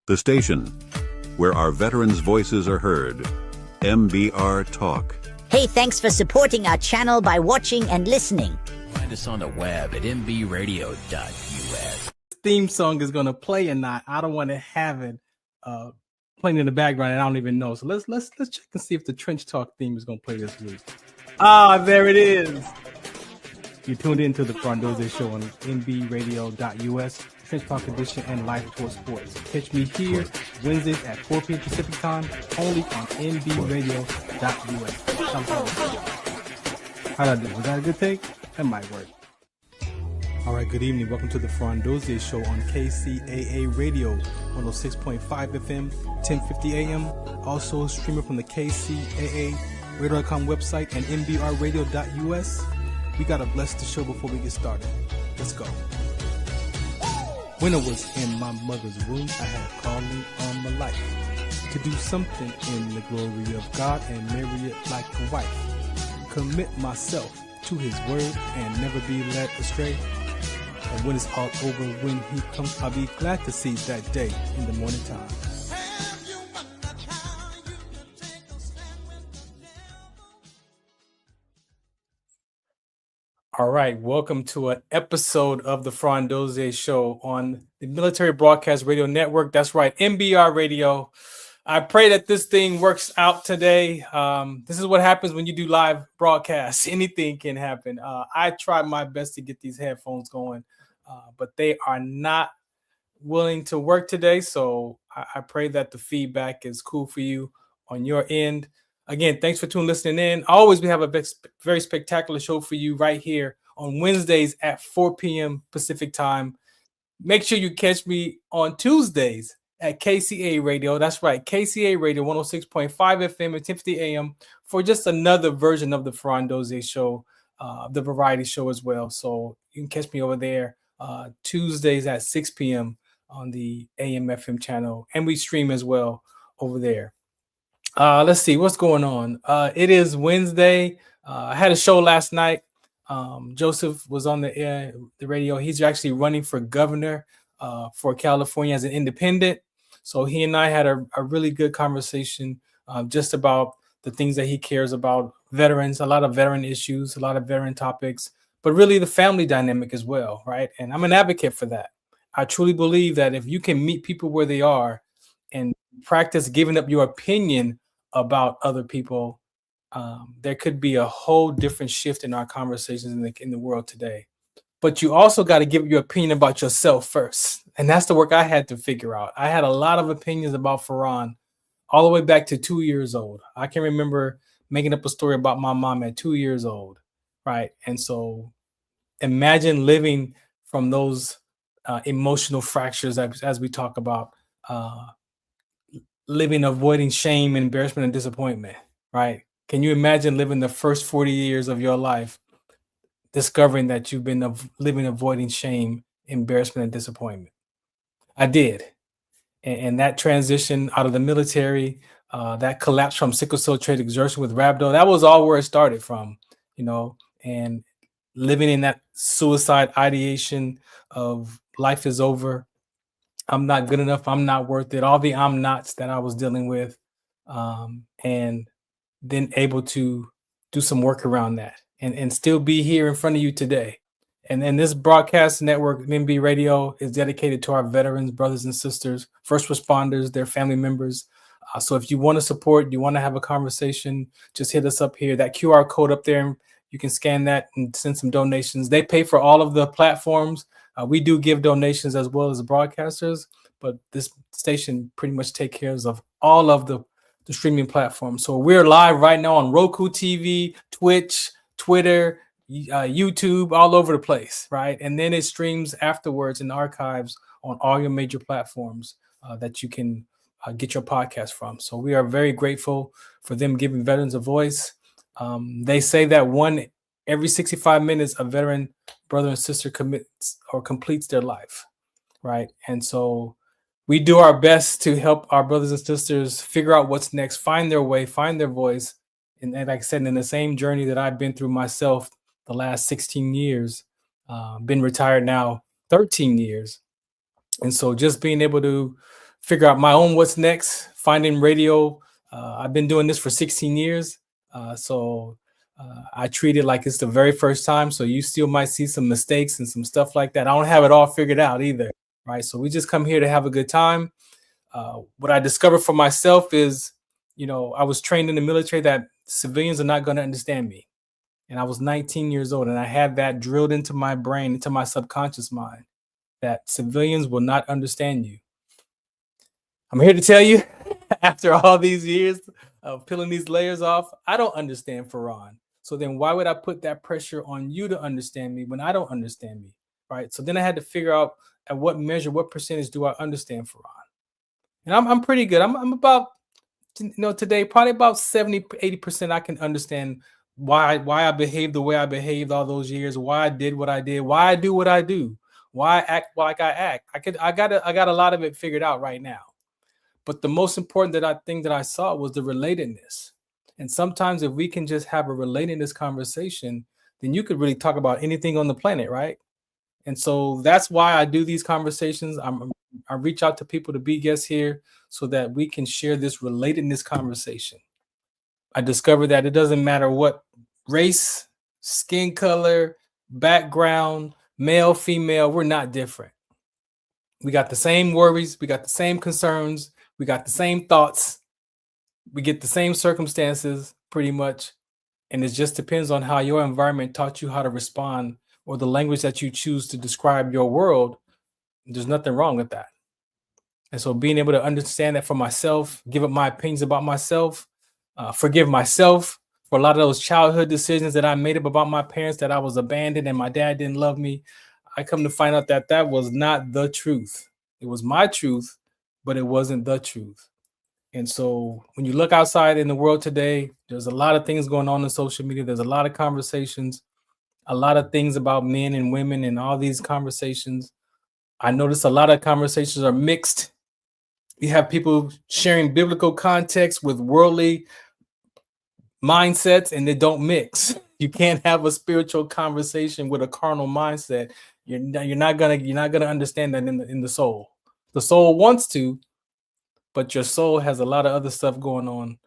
The station where our veterans' voices are heard. MBR Talk. Hey, thanks for supporting our channel by watching and listening. Find us on the web at mbradio.us. Theme song is gonna play or not. I don't want to have it playing in the background, and I don't even know. So let's check and see if the Trench Talk theme is gonna play this week. There it is. You tuned into the Farron Dozier Show on mbradio.us, Trench Talk Edition, and Live Tour Sports. Catch me here Wednesdays at 4 p.m. Pacific Time, only on mbradio.us. How'd I do? Was that a good take? That might work. All right, good evening. Welcome to the Farron Dozier Show on KCAA Radio, 106.5 FM, 1050 AM. Also streaming from the KCAA Radio.com website and mbradio.us. We got to bless the show before we get started. Let's go. When I was in my mother's womb, I had a calling on my life to do something in the glory of God and marry it like a wife. Commit myself to his word and never be led astray. And when it's all over, when he comes, I'll be glad to see that day in the morning time. All right, welcome to an episode of the Farron Dozier Show on the Military Broadcast Radio Network. That's right, MBR Radio. I pray that this thing works out today. This is what happens when you do live broadcasts. Anything can happen. I tried my best to get these headphones going, but they are not willing to work today. So I pray that the feedback is cool for you on your end. Again, thanks for listening in. Always, we have a very spectacular show for you right here on Wednesdays at 4 p.m. Pacific Time. Make sure you catch me on Tuesdays at KCA Radio. That's right, KCA Radio, 106.5 FM and 1050 AM for just another version of the Farron Dozier Show, the variety show as well. So you can catch me over there Tuesdays at 6 p.m. on the AM FM channel, and we stream as well over there. Let's see what's going on. It is Wednesday. I had a show last night. Joseph was on the radio. He's actually running for governor for California as an independent. So he and I had a really good conversation just about the things that he cares about, veterans, a lot of veteran issues, a lot of veteran topics, but really the family dynamic as well, right? And I'm an advocate for that. I truly believe that if you can meet people where they are and practice giving up your opinion about other people, there could be a whole different shift in our conversations in the world today. But you also got to give your opinion about yourself first. And that's the work I had to figure out. I had a lot of opinions about Farron all the way back to 2 years old. I can remember making up a story about my mom at 2 years old, right? And so imagine living from those emotional fractures as we talk about living, avoiding shame, embarrassment, and disappointment, right? Can you imagine living the first 40 years of your life discovering that you've been living avoiding shame, embarrassment, and disappointment? I did. And that transition out of the military, that collapse from sickle cell trait exertion with rhabdo, that was all where it started from, and living in that suicide ideation of life is over. I'm not good enough. I'm not worth it. All the I'm nots that I was dealing with, and then able to do some work around that and still be here in front of you today. And this broadcast network, MB Radio, is dedicated to our veterans, brothers and sisters, first responders, their family members. So if you want to support, you want to have a conversation, just hit us up here. That QR code up there, you can scan that and send some donations. They pay for all of the platforms. We do give donations as well as the broadcasters, but this station pretty much takes care of all of the streaming platforms. So we're live right now on Roku TV, Twitch, Twitter, YouTube, all over the place, right? And then it streams afterwards in archives on all your major platforms that you can get your podcast from. So we are very grateful for them giving veterans a voice. They say that every 65 minutes, a veteran brother and sister commits or completes their life, right? And so we do our best to help our brothers and sisters figure out what's next, find their way, find their voice. And like I said, in the same journey that I've been through myself the last 16 years, been retired now 13 years. And so just being able to figure out my own what's next, finding radio. I've been doing this for 16 years. So I treat it like it's the very first time. So you still might see some mistakes and some stuff like that. I don't have it all figured out either. Right. So we just come here to have a good time. What I discovered for myself is, I was trained in the military that civilians are not going to understand me. And I was 19 years old, and I had that drilled into my brain, into my subconscious mind, that civilians will not understand you. I'm here to tell you, after all these years of peeling these layers off, I don't understand Farron. So then why would I put that pressure on you to understand me when I don't understand me, right? So then I had to figure out at what measure, what percentage do I understand Farron? And I'm pretty good. I'm about, today, probably about 70, 80% I can understand why I behaved the way I behaved all those years, why I did what I did, why I do what I do, why I act like I act. I got a lot of it figured out right now. But the most important thing that I saw was the relatedness. And sometimes if we can just have a relatedness conversation, then you could really talk about anything on the planet, right? And so that's why I do these conversations. I reach out to people to be guests here so that we can share this relatedness conversation. I discovered that it doesn't matter what race, skin color, background, male, female, we're not different. We got the same worries. We got the same concerns. We got the same thoughts. We get the same circumstances pretty much. And it just depends on how your environment taught you how to respond or the language that you choose to describe your world. There's nothing wrong with that. And so being able to understand that for myself, give up my opinions about myself, forgive myself for a lot of those childhood decisions that I made up about my parents, that I was abandoned and my dad didn't love me. I come to find out that that was not the truth. It was my truth, but it wasn't the truth. And so when you look outside in the world today, there's a lot of things going on in social media. There's a lot of conversations, a lot of things about men and women and all these conversations. I notice a lot of conversations are mixed. You have people sharing biblical context with worldly mindsets, and they don't mix. You can't have a spiritual conversation with a carnal mindset. You're not gonna understand that in the soul. The soul wants to, but your soul has a lot of other stuff going on.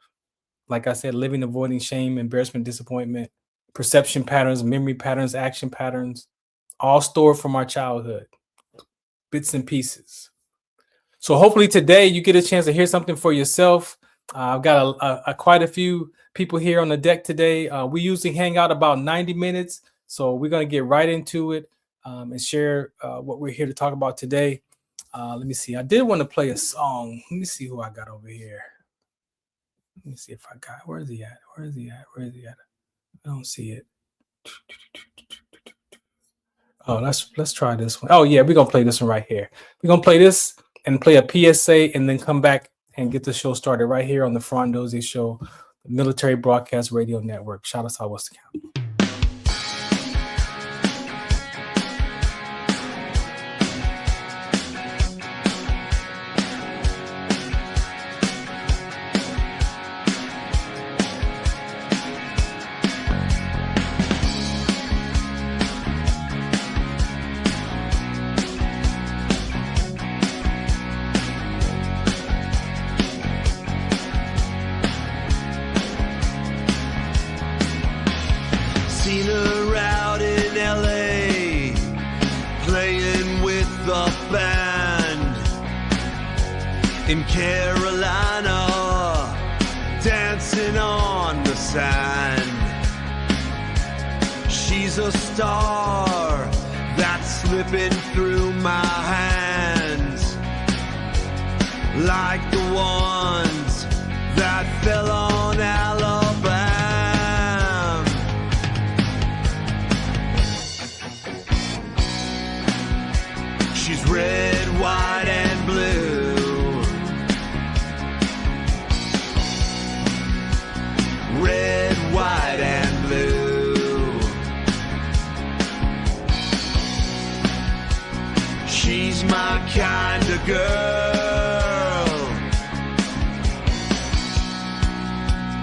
Like I said, living, avoiding shame, embarrassment, disappointment, perception patterns, memory patterns, action patterns, all stored from our childhood, bits and pieces. So hopefully today you get a chance to hear something for yourself. I've got quite a few people here on the deck today. We usually hang out about 90 minutes. So we're going to get right into it and share what we're here to talk about today. Let me see. I did want to play a song. Let me see who I got over here. Let me see if I got. Where is he at? I don't see it. Oh, let's try this one. Oh yeah, we're gonna play this one right here. We're gonna play this and play a PSA and then come back and get the show started right here on the Farron Dozier Show, the Military Broadcast Radio Network. Shout out to West County. Seen her out in LA playing with the band. In Carolina, dancing on the sand. She's a star that's slipping through my hands, like the ones that fell on Alabama. She's red, white, and blue. Red, white, and blue. She's my kind of girl,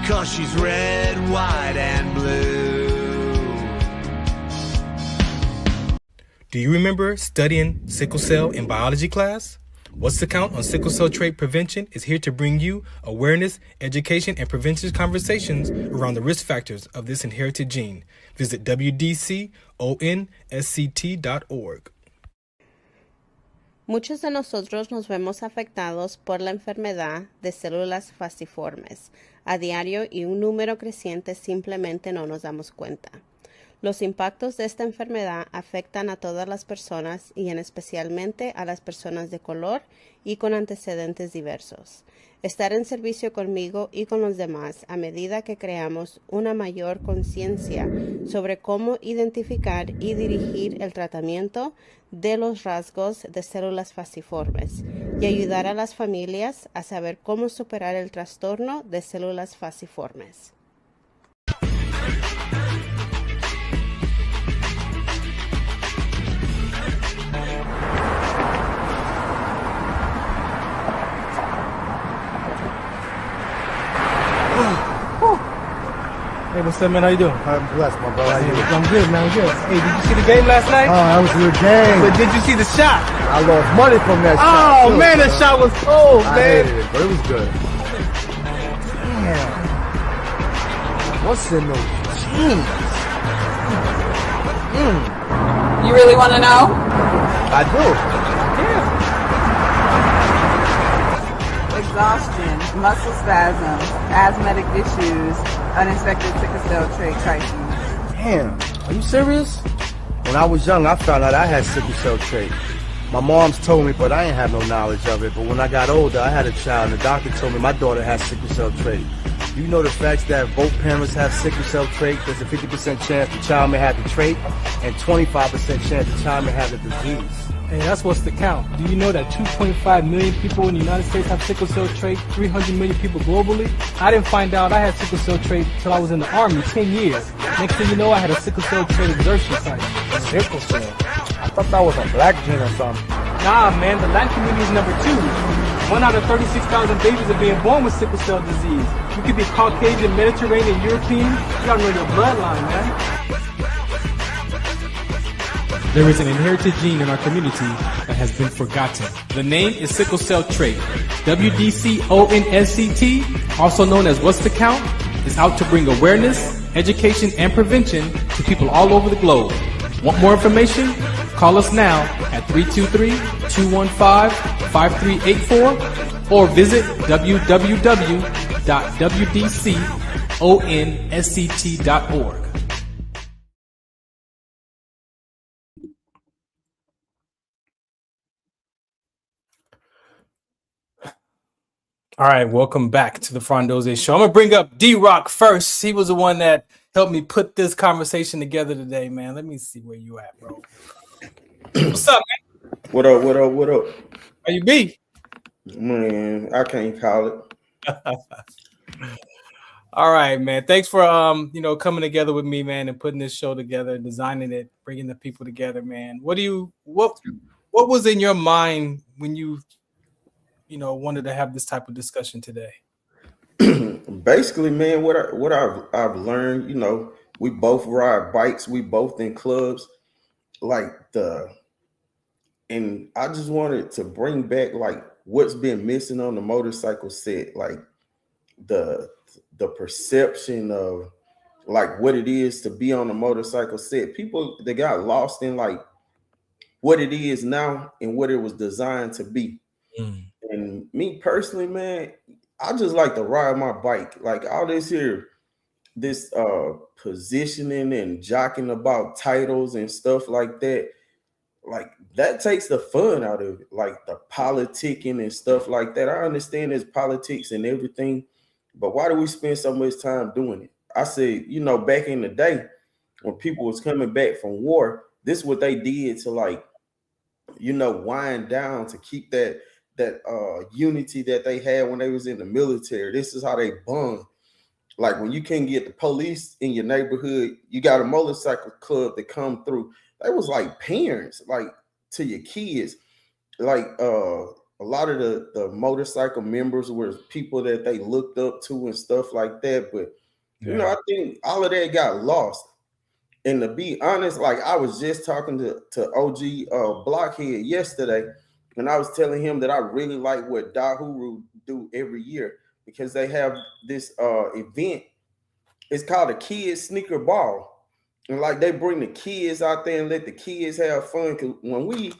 'cause she's red, white, and blue. Do you remember studying sickle cell in biology class? What's the Count on Sickle Cell Trait Prevention is here to bring you awareness, education, and prevention conversations around the risk factors of this inherited gene. Visit wdconsct.org. Muchos de nosotros nos vemos afectados por la enfermedad de células falciformes a diario y un número creciente simplemente no nos damos cuenta. Los impactos de esta enfermedad afectan a todas las personas y en especialmente a las personas de color y con antecedentes diversos. Estar en servicio conmigo y con los demás a medida que creamos una mayor conciencia sobre cómo identificar y dirigir el tratamiento de los rasgos de células falciformes y ayudar a las familias a saber cómo superar el trastorno de células falciformes. Hey, what's up, man? How you doing? I'm blessed, my brother. How you doing? I'm good, man. I'm good. Hey, did you see the game last night? Oh, that was a good game. But did you see the shot? I lost money from that shot. Oh, man, that shot was cold, I man. hated it, but it was good. Damn. What's in those jeans? You really want to know? I do. Exhaustion, muscle spasms, asthmatic issues, unexpected sickle cell trait crises. Damn. Are you serious? When I was young, I found out I had sickle cell trait. My mom's told me, but I ain't have no knowledge of it. But when I got older, I had a child, and the doctor told me my daughter has sickle cell trait. You know the facts that both parents have sickle cell trait? There's a 50% chance the child may have the trait, and 25% chance the child may have the disease. Hey, that's What's the Count. Do you know that 2.5 million people in the United States have sickle cell trait, 300 million people globally? I didn't find out I had sickle cell trait until I was in the Army 10 years. Next thing you know, I had a sickle cell trait exertion site. Sickle cell? I thought that was a black gene or something. Nah, man, the Latin community is number 2. 1 out of 36,000 babies are being born with sickle cell disease. You could be Caucasian, Mediterranean, European. You gotta know your bloodline, man. There is an inherited gene in our community that has been forgotten. The name is sickle cell trait. WDCONSCT, also known as What's the Count, is out to bring awareness, education, and prevention to people all over the globe. Want more information? Call us now at 323-215-5384 or visit www.wdconsct.org. All right, welcome back to the Farron Dozier Show. I'm going to bring up DRock first. He was the one that helped me put this conversation together today, man. Let me see where you at, bro. What's up, man? What up, what up, what up? How you be? Man, I can't call it. All right, man. Thanks for coming together with me, man, and putting this show together, designing it, bringing the people together, man. What was in your mind when you wanted to have this type of discussion today? Basically, man, what I've learned, we both ride bikes, we both in clubs, and I just wanted to bring back like what's been missing on the motorcycle set, like the perception of like what it is to be on a motorcycle set. People they got lost in like what it is now and what it was designed to be. And me personally, man, I just like to ride my bike. Like all this positioning and jockeying about titles and stuff like that, like that takes the fun out of it, like the politicking and stuff like that. I understand there's politics and everything, but why do we spend so much time doing it? I said, back in the day when people was coming back from war, this is what they did to like, wind down to keep that unity that they had when they was in the military. This is how they bond. Like when you can't get the police in your neighborhood, you got a motorcycle club that come through. They was like parents, like to your kids. Like a lot of the motorcycle members were people that they looked up to and stuff like that. But I think all of that got lost. And to be honest, like I was just talking to OG Blockhead yesterday, And I was telling him that I really like what Dahuru do every year, because they have this event. It's called a Kids Sneaker Ball. And like they bring the kids out there and let the kids have fun. Cause when we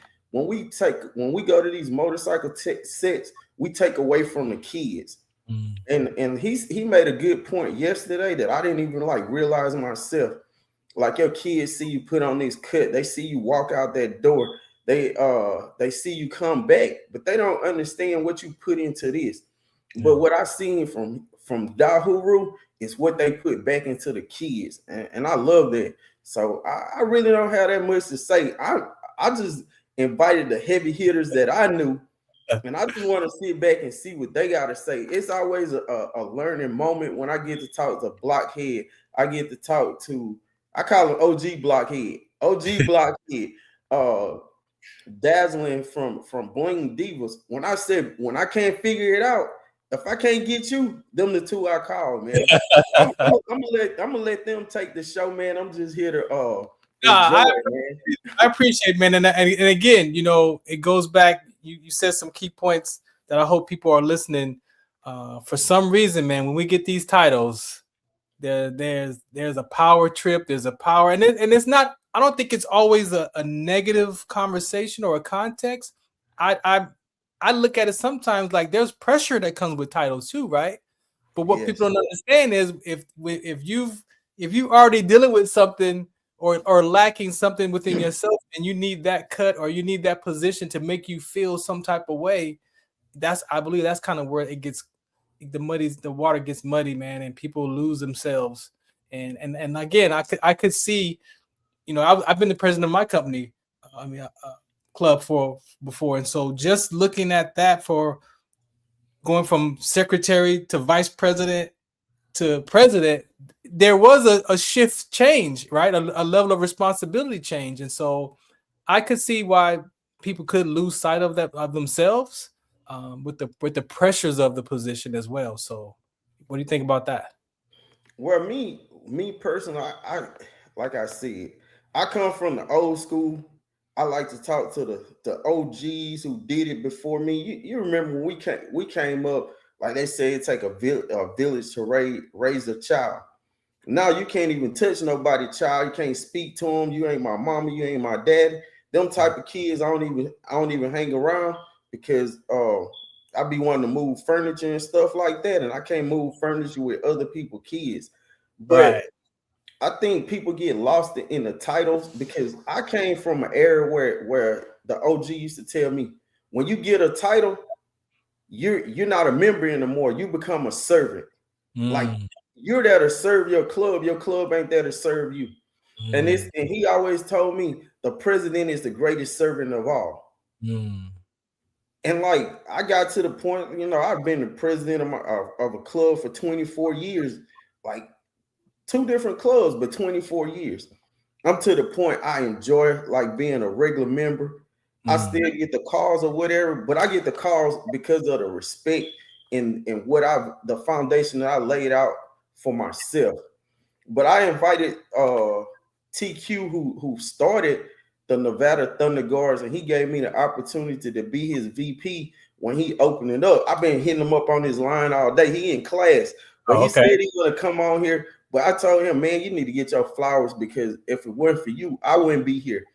go to these motorcycle sets, we take away from the kids. And he made a good point yesterday that I didn't even like realize myself. Like your kids see you put on this cut, they see you walk out that door, they see you come back, but they don't understand what you put into this. But what I seen from Dahuru is what they put back into the kids, and I love that. So I really don't have that much to say. I just invited the heavy hitters that I knew, and I just want to sit back and see what they got to say. It's always a learning moment when I get to talk to Blockhead. I get to talk to, I call him OG Blockhead. OG Blockhead. Dazzlin from Bling Devas. When I can't figure it out, if I can't get you, them the two I call, man. I'm gonna let them take the show, man. I'm just here to I appreciate, man. And again, it goes back. You said some key points that I hope people are listening. For some reason, man, when we get these titles, there's a power trip. There's a power, and it's not. I don't think it's always a negative conversation or a context. I look at it sometimes like there's pressure that comes with titles too, right? But what people don't understand is if you already dealing with something or lacking something within yourself, and you need that cut or you need that position to make you feel some type of way, I believe that's kind of where it gets the water gets muddy, man, and people lose themselves. And again, I could see, I've been the president of my company, club before, and so just looking at that, for going from secretary to vice president to president, there was a shift change, right? A level of responsibility change, and so I could see why people could lose sight of that, of themselves, with the pressures of the position as well. So what do you think about that? Well, me personally, I like I said, I come from the old school. I like to talk to the OGs who did it before me. You remember when we came up, like they say, it take a village to raise a child. Now you can't even touch nobody's child. You can't speak to them. You ain't my mama. You ain't my daddy. Them type of kids, I don't even hang around, because I be wanting to move furniture and stuff like that, and I can't move furniture with other people's kids. But right. I think people get lost in the titles, because I came from an era where the OG used to tell me, when you get a title, you're not a member anymore. You become a servant. Like you're there to serve your club. Your club ain't there to serve you. And he always told me the president is the greatest servant of all. And like I got to the point, I've been the president of a club for 24 years, like 2 different clubs, but 24 years. I'm to the point I enjoy like being a regular member. I still get the calls or whatever, but I get the calls because of the respect and what the foundation that I laid out for myself. But I invited TQ, who started the Nevada Thunder Guards, and he gave me the opportunity to be his VP when he opened it up. I've been hitting him up on his line all day. He in class, but he said he's gonna come on here. But I told him, man, you need to get your flowers, because if it weren't for you, I wouldn't be here.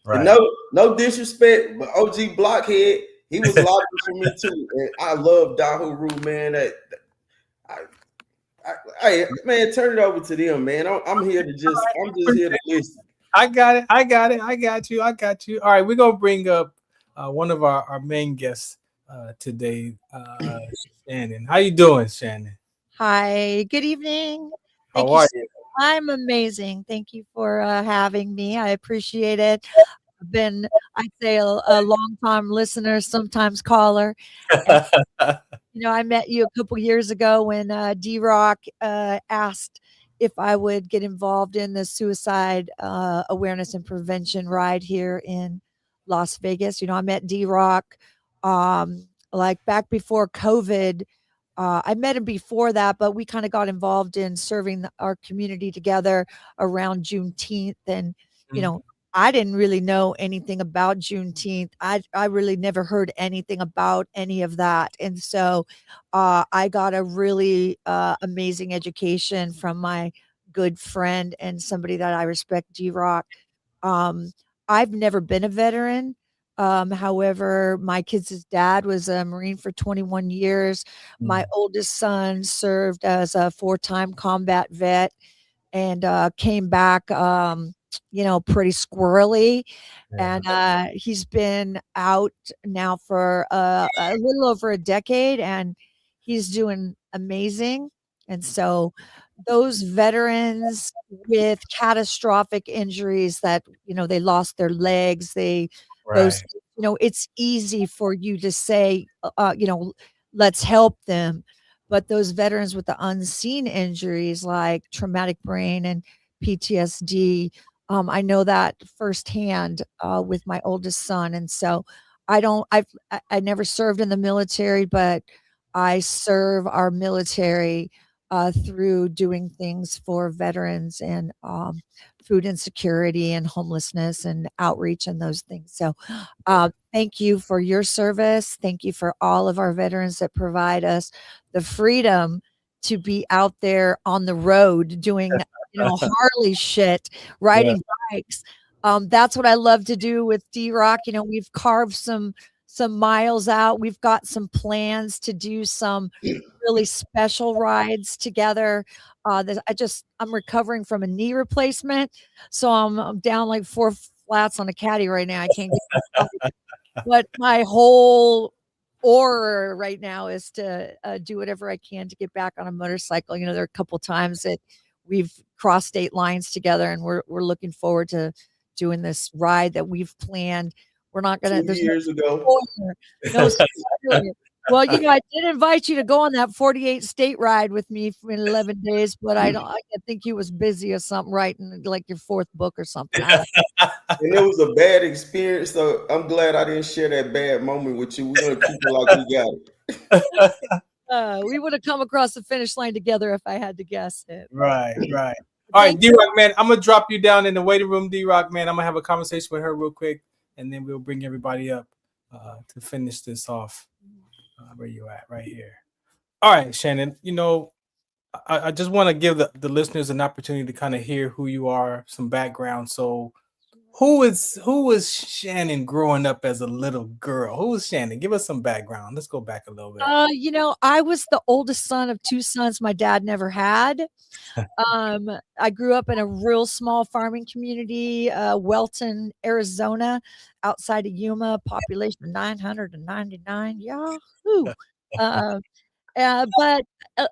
Right. No disrespect, but OG Blockhead, he was lobbying for me too. And I love Dahuru, man. I man, turn it over to them, man. I'm here to I'm just here to listen. I got it. I got you. All right, we're gonna bring up one of our main guests today, Shannon. How you doing, Shannon? Hi, good evening. How are you? I'm amazing. Thank you for having me. I appreciate it. I've been, I'd say, a long-time listener, sometimes caller. I met you a couple years ago when DRock asked if I would get involved in the suicide awareness and prevention ride here in Las Vegas. I met DRock like back before COVID. I met him before that, but we kind of got involved in serving our community together around Juneteenth. And, I didn't really know anything about Juneteenth. I really never heard anything about any of that. And so I got a really amazing education from my good friend and somebody that I respect, DRock. Um, I've never been a veteran. However, my kids' dad was a Marine for 21 years. My oldest son served as a 4-time combat vet and came back, pretty squirrely. And he's been out now for a little over a decade, and he's doing amazing. And so those veterans with catastrophic injuries that, they lost their legs, those, Right. it's easy for you to say, let's help them. But those veterans with the unseen injuries like traumatic brain and PTSD, I know that firsthand with my oldest son. And so I never served in the military, but I serve our military through doing things for veterans and food insecurity and homelessness and outreach and those things. So thank you for your service. Thank you for all of our veterans that provide us the freedom to be out there on the road doing, Harley shit, riding bikes. That's what I love to do with DRock. We've carved some miles out. We've got some plans to do some really special rides together. I'm recovering from a knee replacement, so I'm down like 4 flats on a caddy right now. I can't get but my whole aura right now is to do whatever I can to get back on a motorcycle. There are a couple times that we've crossed state lines together, and we're looking forward to doing this ride that we've planned. We're not gonna. 2 years ago. No spoiler. Well, I did invite you to go on that 48 state ride with me for 11 days, but I think you was busy or something, writing like your 4th book or something. And it was a bad experience, so I'm glad I didn't share that bad moment with you. We're gonna keep it like we got it. We would have come across the finish line together if I had to guess it. Right. All right, DRock, man, I'm gonna drop you down in the waiting room, DRock, man. I'm gonna have a conversation with her real quick, and then we'll bring everybody up to finish this off. Where you at? Right here. All right, Shannon. I just want to give the listeners an opportunity to kind of hear who you are, some background. So, who was Shannon growing up as a little girl? Who was Shannon? Give us some background. Let's go back a little bit. I was the oldest son of 2 sons my dad never had. I grew up in a real small farming community, Welton, Arizona, outside of Yuma, population of 999. Yahoo! But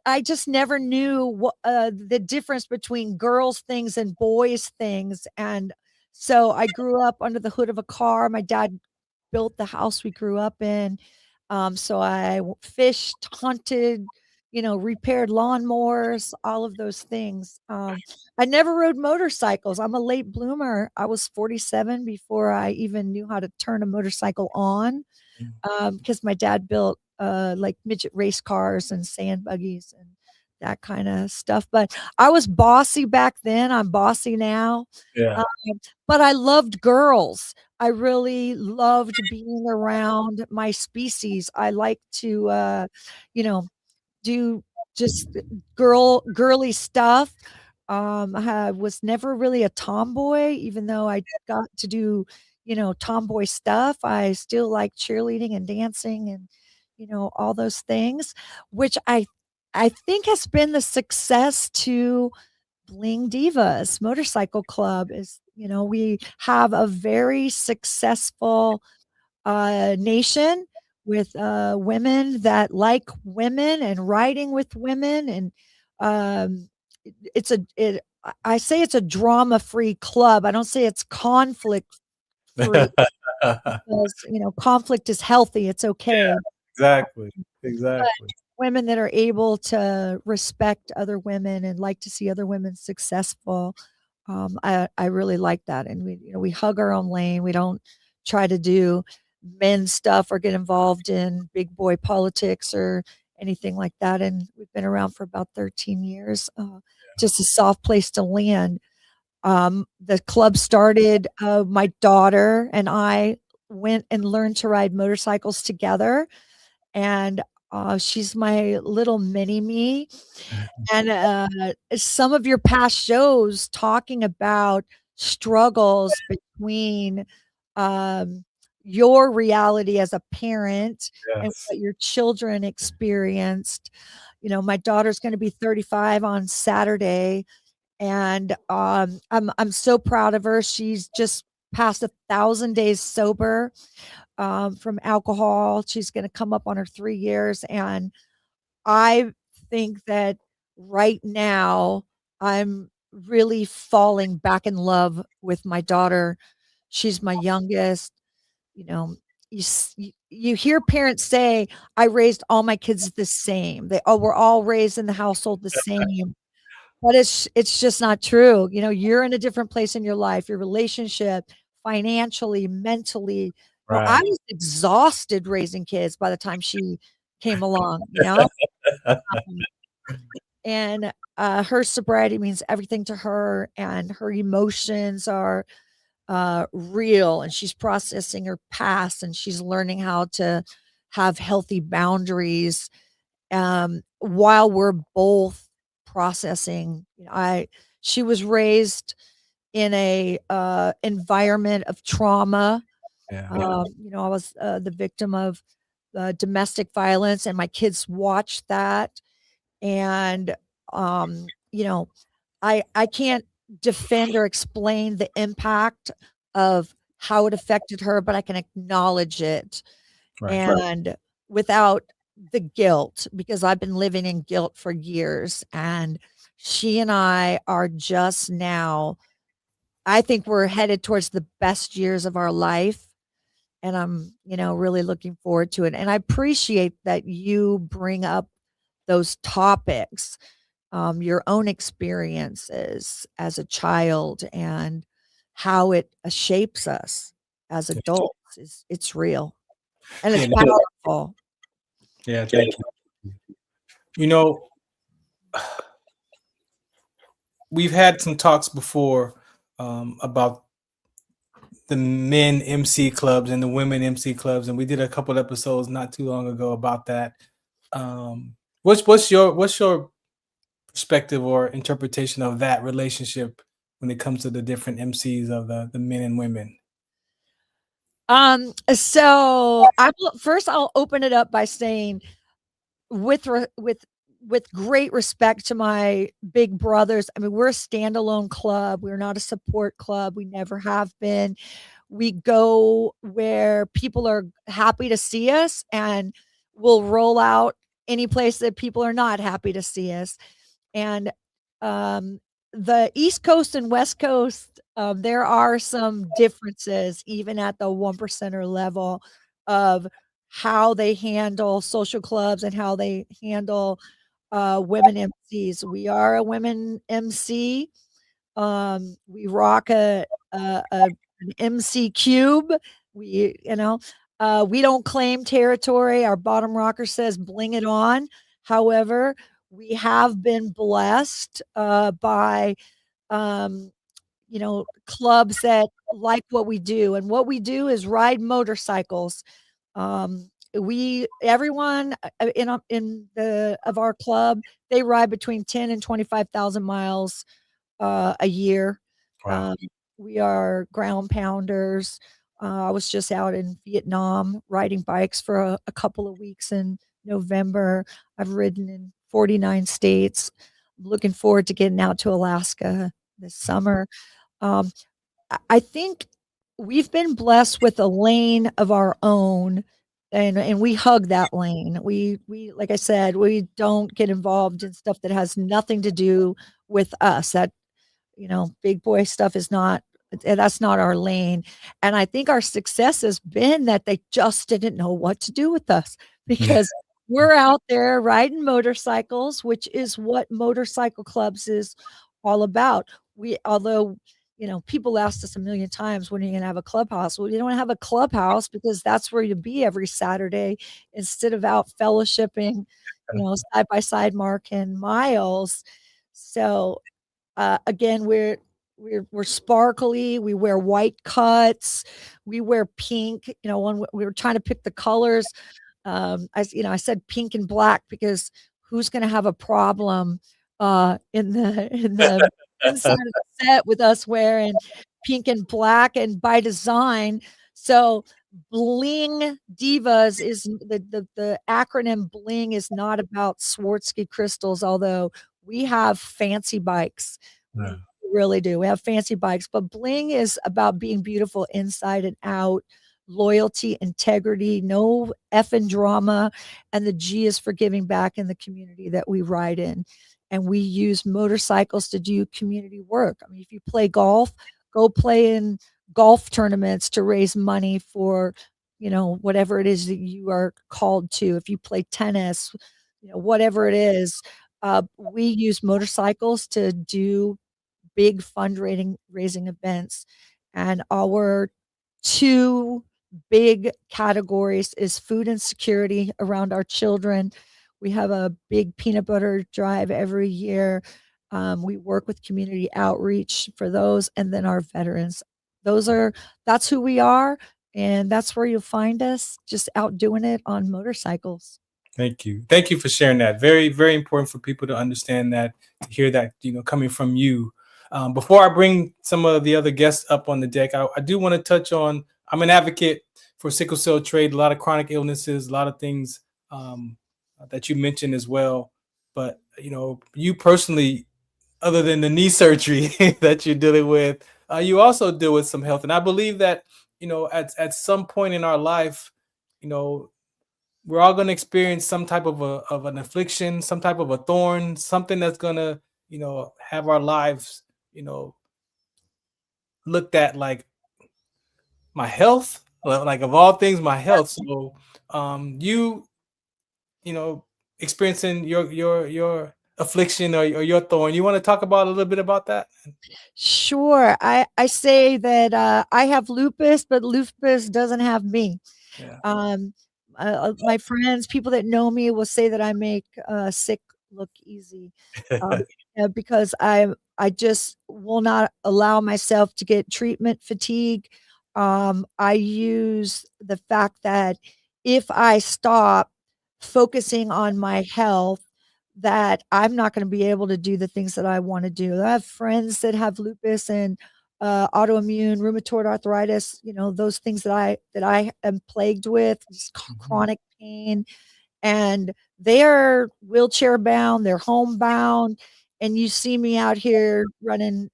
I just never knew what the difference between girls' things and boys' things. And so I grew up under the hood of a car. My dad built the house we grew up in. So I fished, hunted, repaired lawnmowers, all of those things. I never rode motorcycles. I'm a late bloomer. I was 47 before I even knew how to turn a motorcycle on, because my dad built like midget race cars and sand buggies and that kind of stuff. But I was bossy back then. I'm bossy now. Yeah. But I loved girls. I really loved being around my species. I like to, do just girly stuff. I was never really a tomboy, even though I got to do, tomboy stuff. I still like cheerleading and dancing and, all those things, which I think has been the success to Bling Devas Motorcycle Club. Is, we have a very successful nation with women that like women and riding with women. And I say it's a drama-free club. I don't say it's conflict-free because, conflict is healthy. It's okay. Yeah, exactly. But women that are able to respect other women and like to see other women successful. I really like that. And we hug our own lane. We don't try to do men's stuff or get involved in big boy politics or anything like that. And we've been around for about 13 years. Just a soft place to land. The club started, my daughter and I went and learned to ride motorcycles together, and she's my little mini me. And some of your past shows talking about struggles between um, your reality as a parent and Yes. what your children experienced. My daughter's going to be 35 on Saturday, and I'm so proud of her. She's just passed 1,000 days sober from alcohol. She's going to come up on her 3 years, and I think that right now I'm really falling back in love with my daughter. She's my youngest. You know, you hear parents say, "I raised all my kids the same." We're all raised in the household the same. But it's just not true. You're in a different place in your life, your relationship, financially, mentally. I Right. was exhausted raising kids by the time she came along. Um, and her sobriety means everything to her, and her emotions are real, and she's processing her past, and she's learning how to have healthy boundaries while we're both processing. She was raised in a environment of trauma. Yeah. I was the victim of domestic violence, and my kids watched that. And you know, I can't defend or explain the impact of how it affected her, but I can acknowledge it. Right. And without the guilt, because I've been living in guilt for years, and she and I are just now, I think we're headed towards the best years of our life. And I'm, really looking forward to it. And I appreciate that you bring up those topics, your own experiences as a child, and how it shapes us as adults. It's real, and it's Yeah. powerful. Yeah. Thank you. You know, we've had some talks before about the men MC clubs and the women MC clubs, and we did a couple episodes not too long ago about that. What's your perspective or interpretation of that relationship when it comes to the different MCs of the men and women? So I'll open it up by saying, with great respect to my big brothers, I mean, we're a standalone club. We're not a support club. We never have been. We go where people are happy to see us, and we'll roll out any place that people are not happy to see us. And the East Coast and West Coast, there are some differences, even at the 1%er level, of how they handle social clubs and how they handle women MCs. We are a women MC. We rock an MC cube. We don't claim territory. Our bottom rocker says, "Bling it on." However, we have been blessed by clubs that like what we do, and what we do is ride motorcycles. We everyone in the of our club, they ride between 10 and 25,000 miles a year. Wow. We are ground pounders. I was just out in Vietnam riding bikes for a couple of weeks in November. I've ridden in 49 states. I'm looking forward to getting out to Alaska this summer. Um, I think we've been blessed with a lane of our own, and we hug that lane. We like I said, we don't get involved in stuff that has nothing to do with us. That big boy stuff is not that's not our lane. And I think our success has been that they just didn't know what to do with us, because we're out there riding motorcycles, which is what motorcycle clubs is all about. Although people asked us a million times, when are you going to have a clubhouse? Well, you don't have a clubhouse because that's where you be every Saturday instead of out fellowshipping, side by side marking miles. So again, we're sparkly. We wear white cuts. We wear pink. When we were trying to pick the colors, I said pink and black because who's going to have a problem in the inside of the set with us wearing pink and black, and by design. So Bling Devas is the acronym. Bling is not about Swarovski crystals, although we have fancy bikes. We really do. We have fancy bikes, but Bling is about being beautiful inside and out, loyalty, integrity, no effing drama, and the G is for giving back in the community that we ride in. And we use motorcycles to do community work. I mean, if you play golf, go play in golf tournaments to raise money for, whatever it is that you are called to. If you play tennis, whatever it is, we use motorcycles to do big raising events. And our two big categories is food insecurity around our children. We have a big peanut butter drive every year. We work with community outreach for those, and then our veterans. That's who we are, and that's where you'll find us, just out doing it on motorcycles. Thank you for sharing that. Very, very important for people to understand that, to hear that, coming from you. Before I bring some of the other guests up on the deck, I do want to touch on, I'm an advocate for sickle cell trait, a lot of chronic illnesses, a lot of things that you mentioned as well. But, you personally, other than the knee surgery that you're dealing with, you also deal with some health. And I believe that, at some point in our life, we're all going to experience some type of an affliction, some type of a thorn, something that's going to, have our lives, looked at like my health, like of all things, my health. So, experiencing your affliction or your thorn, you want to talk about a little bit about that? Sure. I say that I have lupus, but lupus doesn't have me. Yeah. My friends, people that know me, will say that I make sick look easy, because I just will not allow myself to get treatment fatigue. I use the fact that if I stop focusing on my health, that I'm not going to be able to do the things that I want to do. I have friends that have lupus and autoimmune rheumatoid arthritis, those things that I am plagued with, just chronic pain, and they are wheelchair bound, they're homebound, and you see me out here running,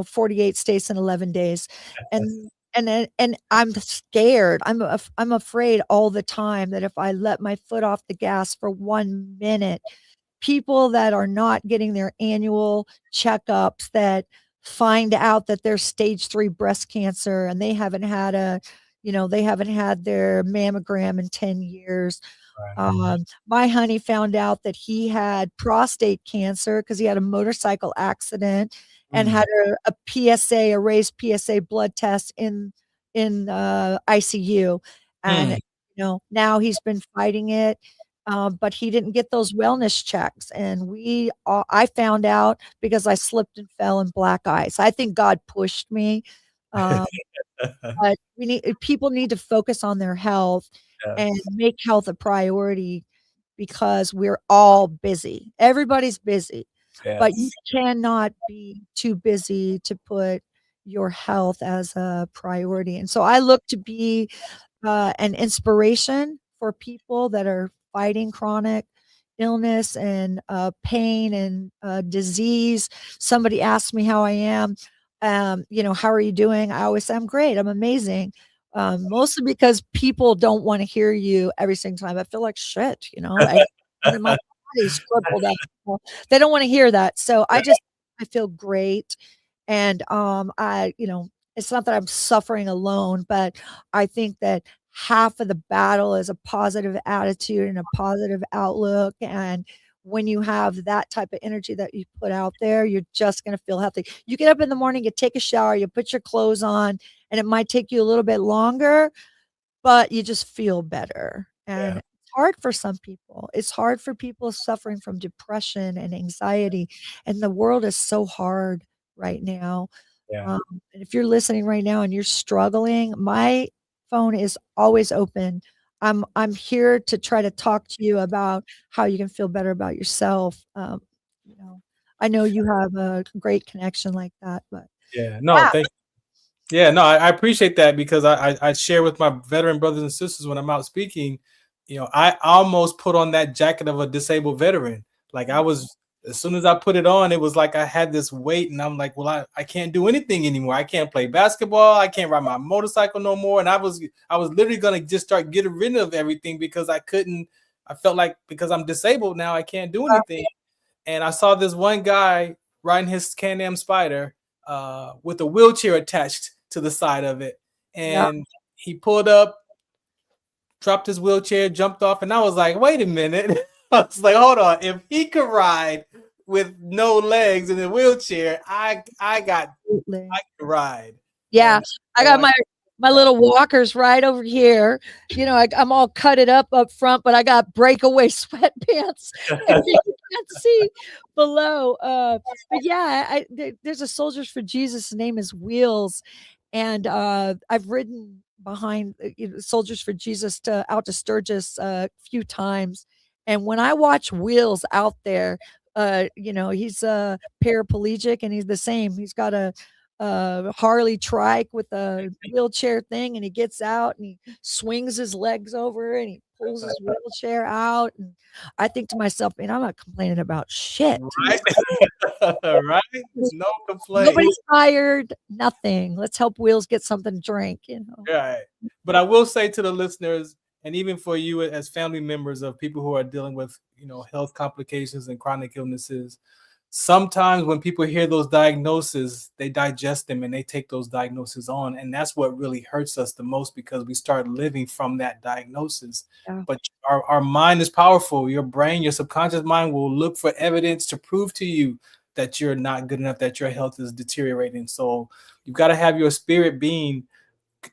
48 states in 11 days. And I'm scared. I'm afraid all the time that if I let my foot off the gas for 1 minute, people that are not getting their annual checkups, that find out that they're stage 3 breast cancer and they haven't had their mammogram in 10 years. My honey found out that he had prostate cancer because he had a motorcycle accident and had a raised PSA blood test in ICU. And, now he's been fighting it. But he didn't get those wellness checks. And I found out because I slipped and fell in black ice. I think God pushed me. But people need to focus on their health and make health a priority, because we're all busy. Everybody's busy, but you cannot be too busy to put your health as a priority. And so I look to be an inspiration for people that are fighting chronic illness and pain and disease. Somebody asked me how I am. How are you doing? I always say I'm great. I'm amazing. Mostly because people don't want to hear you every single time. I feel like shit, my body's crippled up. They don't want to hear that. So I feel great. And it's not that I'm suffering alone, but I think that half of the battle is a positive attitude and a positive outlook. And when you have that type of energy that you put out there, you're just going to feel healthy. You get up in the morning, you take a shower, you put your clothes on, and it might take you a little bit longer, but you just feel better. And it's hard for some people. It's hard for people suffering from depression and anxiety. And the world is so hard right now. Yeah. And if you're listening right now and you're struggling, my phone is always open. I'm here to try to talk to you about how you can feel better about yourself. You know, I know you have a great connection like that, but Yeah. No, yeah, thank Yeah, no, I appreciate that because I share with my veteran brothers and sisters when I'm out speaking. I almost put on that jacket of a disabled veteran. Like I was, as soon as I put it on, it was like I had this weight, and I'm like, well, I can't do anything anymore. I can't play basketball. I can't ride my motorcycle no more. And I was literally gonna just start getting rid of everything because I couldn't. I felt like because I'm disabled now, I can't do anything. And I saw this one guy riding his Can-Am Spider with a wheelchair attached to the side of it. yeah, And he pulled up, dropped his wheelchair, jumped off, and I was like, wait a minute. I was like, hold on. If he could ride with no legs in a wheelchair, I absolutely. could ride. Yeah, And I so got my little walkers right over here. I'm all cutted up front, but I got breakaway sweatpants. And you can't see below. But yeah, there's a Soldiers for Jesus. His name is Wheels, and I've ridden behind Soldiers for Jesus out to Sturgis a few times, and when I watch Wheels out there, he's paraplegic, and he's the same. He's got a Harley trike with a wheelchair thing, and he gets out and he swings his legs over and he pulls his wheelchair out. And I think to myself, man, I'm not complaining about shit. right, right, no complaint. Nobody's tired, nothing. Let's help Wheels get something to drink. Right. But I will say to the listeners, and even for you as family members of people who are dealing with, health complications and chronic illnesses, sometimes when people hear those diagnoses, they digest them and they take those diagnoses on. And that's what really hurts us the most because we start living from that diagnosis. Yeah. But our mind is powerful. Your brain, your subconscious mind will look for evidence to prove to you that you're not good enough, that your health is deteriorating. So you've got to have your spirit being,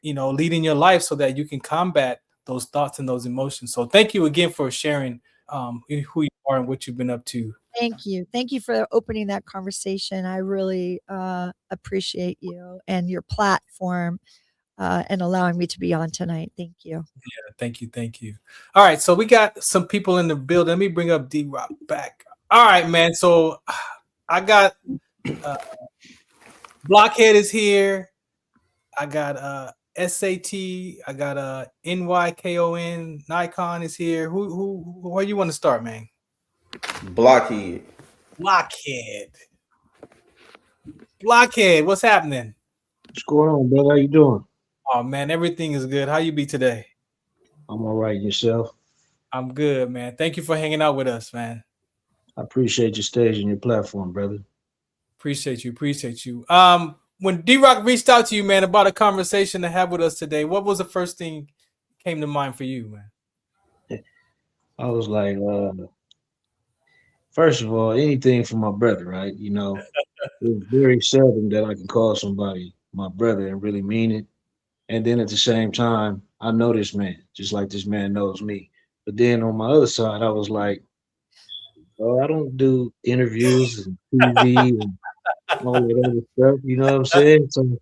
leading your life so that you can combat those thoughts and those emotions. So thank you again for sharing who you are and what you've been up to. Thank you. Thank you for opening that conversation. I really appreciate you and your platform and allowing me to be on tonight. Thank you. Yeah, thank you. Thank you. All right. So we got some people in the building. Let me bring up DRock back. All right, man. So I got Blockhead is here. I got SAT. I got NYKON. Nikon is here. Where you want to start, man? Blockhead. Blockhead, what's happening? What's going on, brother? How you doing? Oh man, everything is good. How you be today? I'm all right. Yourself? I'm good, man. Thank you for hanging out with us, man. I appreciate your stage and your platform, brother. Appreciate you. When DRock reached out to you, man, about a conversation to have with us today, what was the first thing came to mind for you, man? I was like, first of all, anything for my brother, right? It's very seldom that I can call somebody my brother and really mean it. And then at the same time, I know this man, just like this man knows me. But then on my other side, I was like, I don't do interviews and TV and all that other stuff. You know what I'm saying? So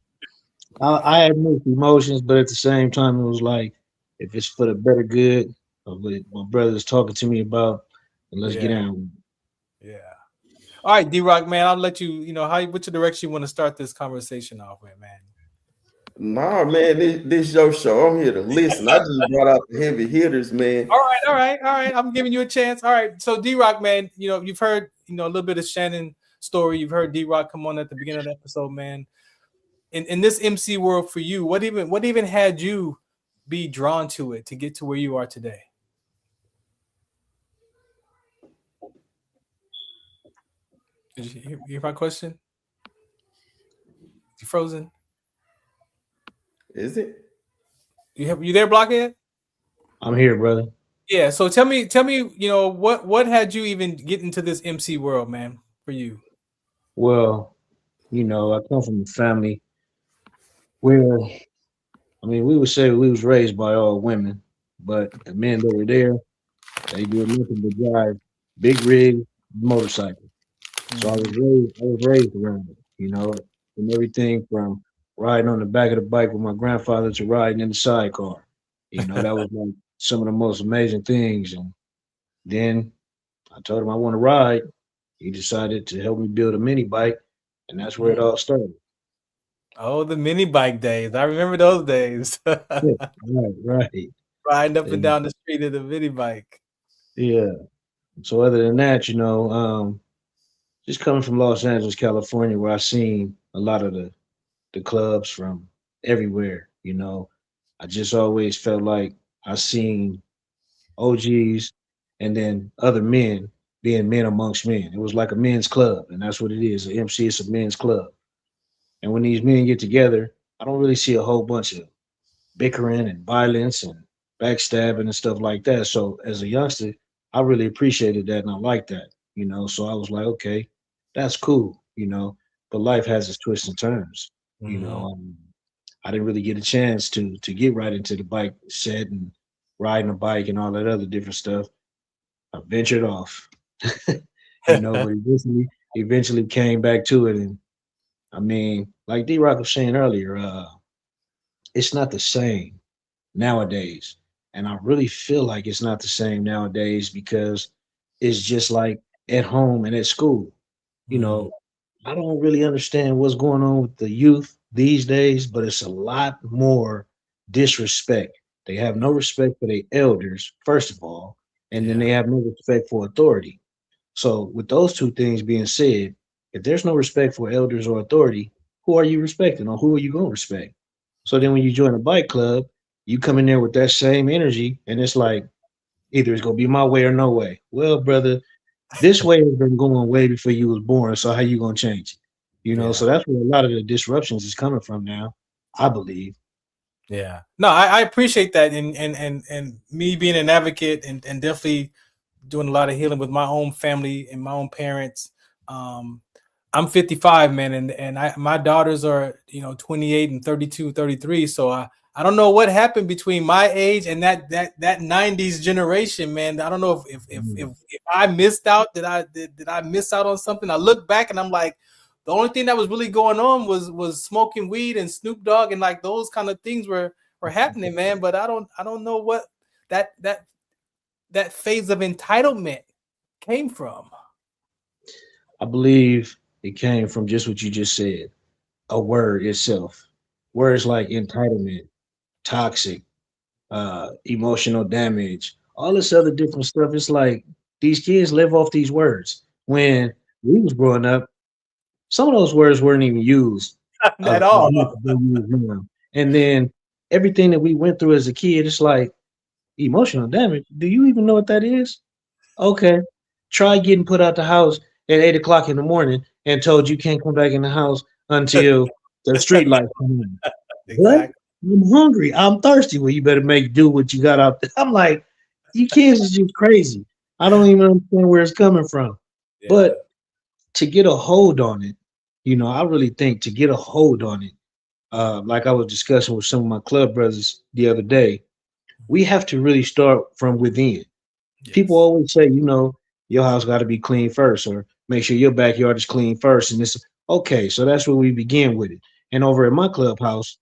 I had mixed emotions, but at the same time, it was like, if it's for the better good of what my brother's talking to me about, then let's get on. Yeah. All right, DRock, man, I'll let you, which direction you want to start this conversation off with, man. Nah, man, this your show. I'm here to listen. I just brought out the heavy hitters, man. All right. I'm giving you a chance. All right. So DRock, man, you've heard, a little bit of Shannon story. You've heard DRock come on at the beginning of the episode, man. In this MC world for you, what even had you be drawn to it to get to where you are today? Did you hear my question? You frozen? Is it? You there, Blockhead? I'm here, brother. Yeah. So tell me, what had you even get into this MC world, man, for you? Well, I come from a family where, we would say we was raised by all women, but the men that were there, they did nothing but drive big rig motorcycles. So I was raised around it, from everything from riding on the back of the bike with my grandfather to riding in the sidecar. You know, that was like some of the most amazing things. And then I told him I want to ride. He decided to help me build a mini bike, and that's where it all started. Oh, the mini bike days. I remember those days. Yeah, right. Riding up and And, down the street in the mini bike. yeah. So other than that, just coming from Los Angeles, California, where I've seen a lot of the clubs from everywhere, I just always felt like I seen OGs and then other men being men amongst men. It was like a men's club, and that's what it is. The MC is a men's club. And when these men get together, I don't really see a whole bunch of bickering and violence and backstabbing and stuff like that. So as a youngster, I really appreciated that and I liked that. So I was like, okay, that's cool. But life has its twists and turns. I didn't really get a chance to get right into the bike set and riding a bike and all that other different stuff. I ventured off, but eventually came back to it. And I mean, like DRock was saying earlier, it's not the same nowadays. And I really feel like it's not the same nowadays because it's just like at home and at school. I don't really understand what's going on with the youth these days, but it's a lot more disrespect. They have no respect for their elders, first of all, and then they have no respect for authority. So, with those two things being said, if there's no respect for elders or authority, who are you respecting or who are you going to respect? So then when you join a bike club, you come in there with that same energy, and it's like either it's going to be my way or no way. Well, brother, this way has been going way before you was born, so how you going to change it? So that's where a lot of the disruptions is coming from now, I believe. Yeah. No, I appreciate that. And me being an advocate and definitely doing a lot of healing with my own family and my own parents. I'm 55, man, and my daughters are 28 and 32, 33. So I don't know what happened between my age and that 90s generation, man. I don't know if I missed out. Did I miss out on something? I look back and I'm like, the only thing that was really going on was smoking weed and Snoop Dogg and like those kind of things were happening, man. But I don't know what that phase of entitlement came from. I believe it came from just what you just said, a word itself. Words like entitlement, toxic, emotional damage, all this other different stuff. It's like these kids live off these words. When we was growing up, some of those words weren't even used at all. And then everything that we went through as a kid, it's like emotional damage. Do you even know what that is? Okay. Try getting put out the house at 8 o'clock in the morning and told you can't come back in the house until the street lights come on. Exactly. What? I'm hungry. I'm thirsty. Well, you better do what you got out there. I'm like, you kids is just crazy. I don't even understand where it's coming from. Yeah. But to get a hold on it, I really think to get a hold on it, like I was discussing with some of my club brothers the other day, we have to really start from within. Yes. People always say, your house got to be clean first, or make sure your backyard is clean first. And it's okay. So that's where we begin with it. And over at my clubhouse,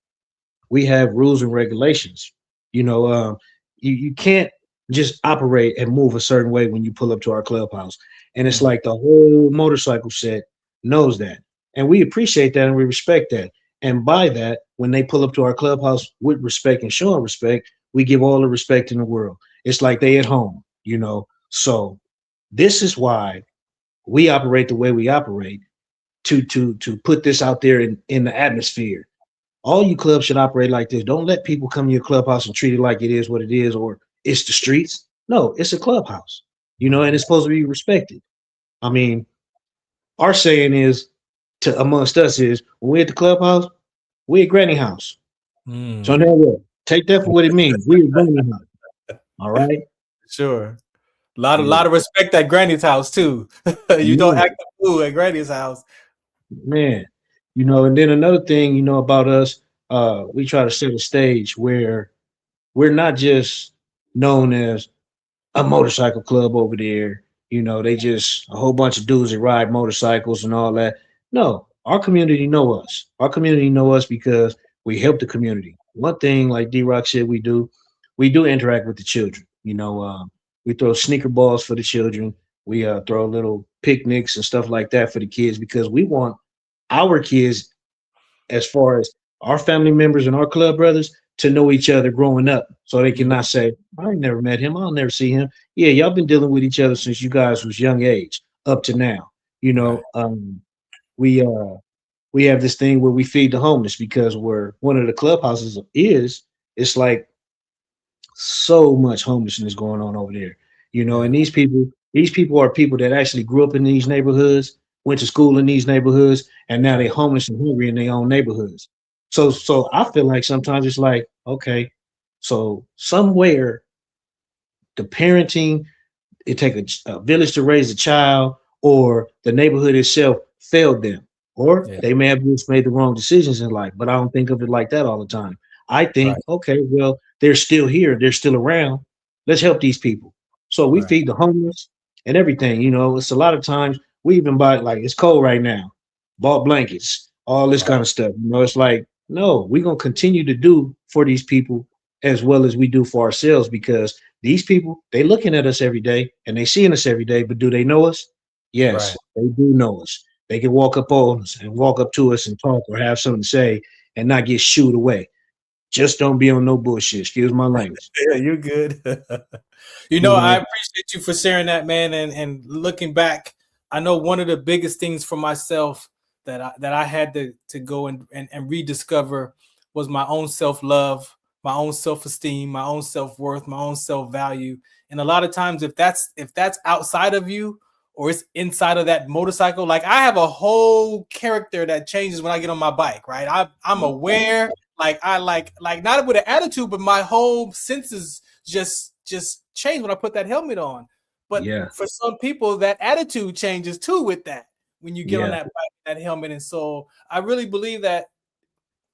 we have rules and regulations. You can't just operate and move a certain way when you pull up to our clubhouse. And it's like the whole motorcycle set knows that. And we appreciate that and we respect that. And by that, when they pull up to our clubhouse with respect and showing respect, we give all the respect in the world. It's like they at home, So this is why we operate the way we operate to put this out there in the atmosphere. All you clubs should operate like this. Don't let people come to your clubhouse and treat it like it is what it is, or it's the streets. No, it's a clubhouse, and it's supposed to be respected. I mean, our saying is amongst us is when we're at the clubhouse, we're at Granny House. So now take that for what it means. We're at Granny House. All right. Sure. A lot of respect at Granny's house too. You don't act a fool at Granny's house. Man, and then another thing, about us, we try to set a stage where we're not just known as a motorcycle club over there. They just a whole bunch of dudes that ride motorcycles and all that. No, our community know us. Our community know us because we help the community. One thing, like DRock said, we do interact with the children. We throw sneaker balls for the children. We throw little picnics and stuff like that for the kids because we want our kids, as far as our family members and our club brothers, to know each other growing up, so they cannot say, "I ain't never met him. I'll never see him." Yeah, y'all been dealing with each other since you guys was young age up to now. We we have this thing where we feed the homeless because where one of the clubhouses is, it's like so much homelessness going on over there. And these people are people that actually grew up in these neighborhoods, went to school in these neighborhoods, and now they homeless and hungry in their own neighborhoods. So I feel like sometimes it's like, okay, so somewhere the parenting, it take a village to raise a child, or the neighborhood itself failed them, or they may have just made the wrong decisions in life. But I don't think of it like that all the time. I think, okay, well, they're still here, they're still around. Let's help these people. So we feed the homeless and everything. It's a lot of times we even buy, like, it's cold right now, bought blankets, all this kind of stuff. It's like, no, we're gonna continue to do for these people as well as we do for ourselves, because these people, they looking at us every day and they seeing us every day, but do they know us? Yes, they do know us. They can walk up on us and walk up to us and talk or have something to say and not get shooed away. Just don't be on no bullshit. Excuse my language. Yeah, you're good. I appreciate you for sharing that, man. And looking back, I know one of the biggest things for myself that I had to go and rediscover was my own self-love, my own self-esteem, my own self-worth, my own self-value. And a lot of times, if that's outside of you or it's inside of that motorcycle, like I have a whole character that changes when I get on my bike, right? I'm aware, like I like not with an attitude, but my whole senses just change when I put that helmet on. But for some people, that attitude changes too with that when you get on that bike, that helmet. And so I really believe that,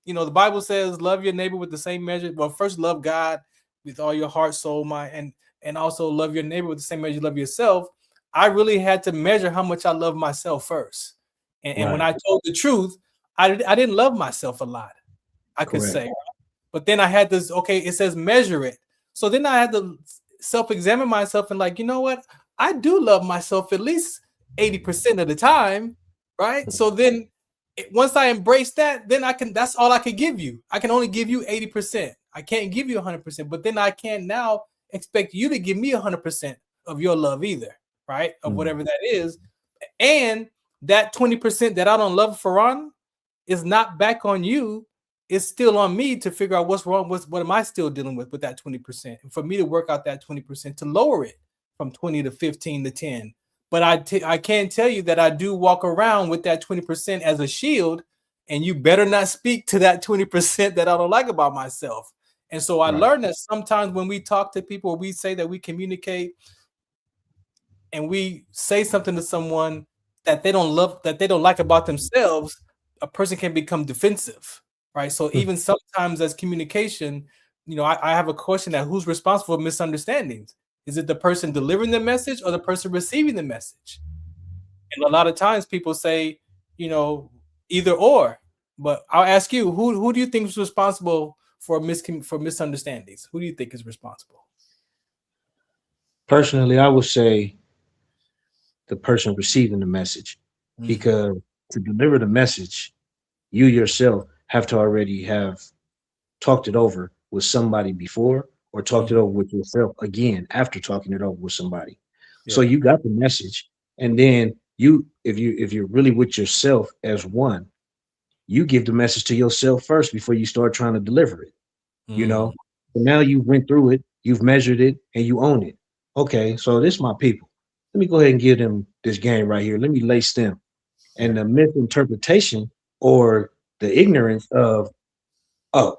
the Bible says, love your neighbor with the same measure. Well, first love God with all your heart, soul, mind, and also love your neighbor with the same measure you love yourself. I really had to measure how much I love myself first. And when I told the truth, I didn't love myself a lot, I could say. But then I had this, it says measure it. So then I had to self-examine myself and like, you know what? I do love myself at least 80% of the time, right? So then once I embrace that, then that's all I can give you. I can only give you 80%. I can't give you 100%, but then I can't now expect you to give me 100% of your love either, right? Of whatever that is. And that 20% that I don't love Farron is not back on you. It's still on me to figure out what's wrong. What am I still dealing with that 20%? And for me to work out that 20% to lower it from 20 to 15 to 10. But I can tell you that I do walk around with that 20% as a shield, and you better not speak to that 20% that I don't like about myself. And so I learned that sometimes when we talk to people, we say that we communicate and we say something to someone that they don't love, that they don't like about themselves, a person can become defensive, right? So even sometimes as communication, I have a question that who's responsible for misunderstandings? Is it the person delivering the message or the person receiving the message? And a lot of times people say, either or. But I'll ask you, who do you think is responsible for misunderstandings? Who do you think is responsible? Personally, I would say the person receiving the message, because to deliver the message, you yourself have to already have talked it over with somebody before, or talked it over with yourself again after talking it over with somebody. So you got the message, and then if you're really with yourself as one, you give the message to yourself first before you start trying to deliver it. So now you went through it, you've measured it, and you own it. Okay, so this is my people. Let me go ahead and give them this game right here. Let me lace them. And the misinterpretation or the ignorance of, oh,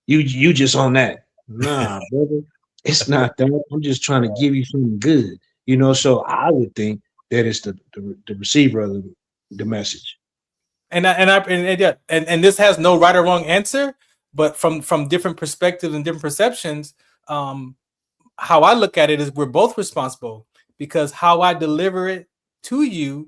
you just on that. Nah, brother, it's not that. I'm just trying to give you something good, So I would think that it's the receiver of the message. And this has no right or wrong answer, but from different perspectives and different perceptions, how I look at it is we're both responsible, because how I deliver it to you,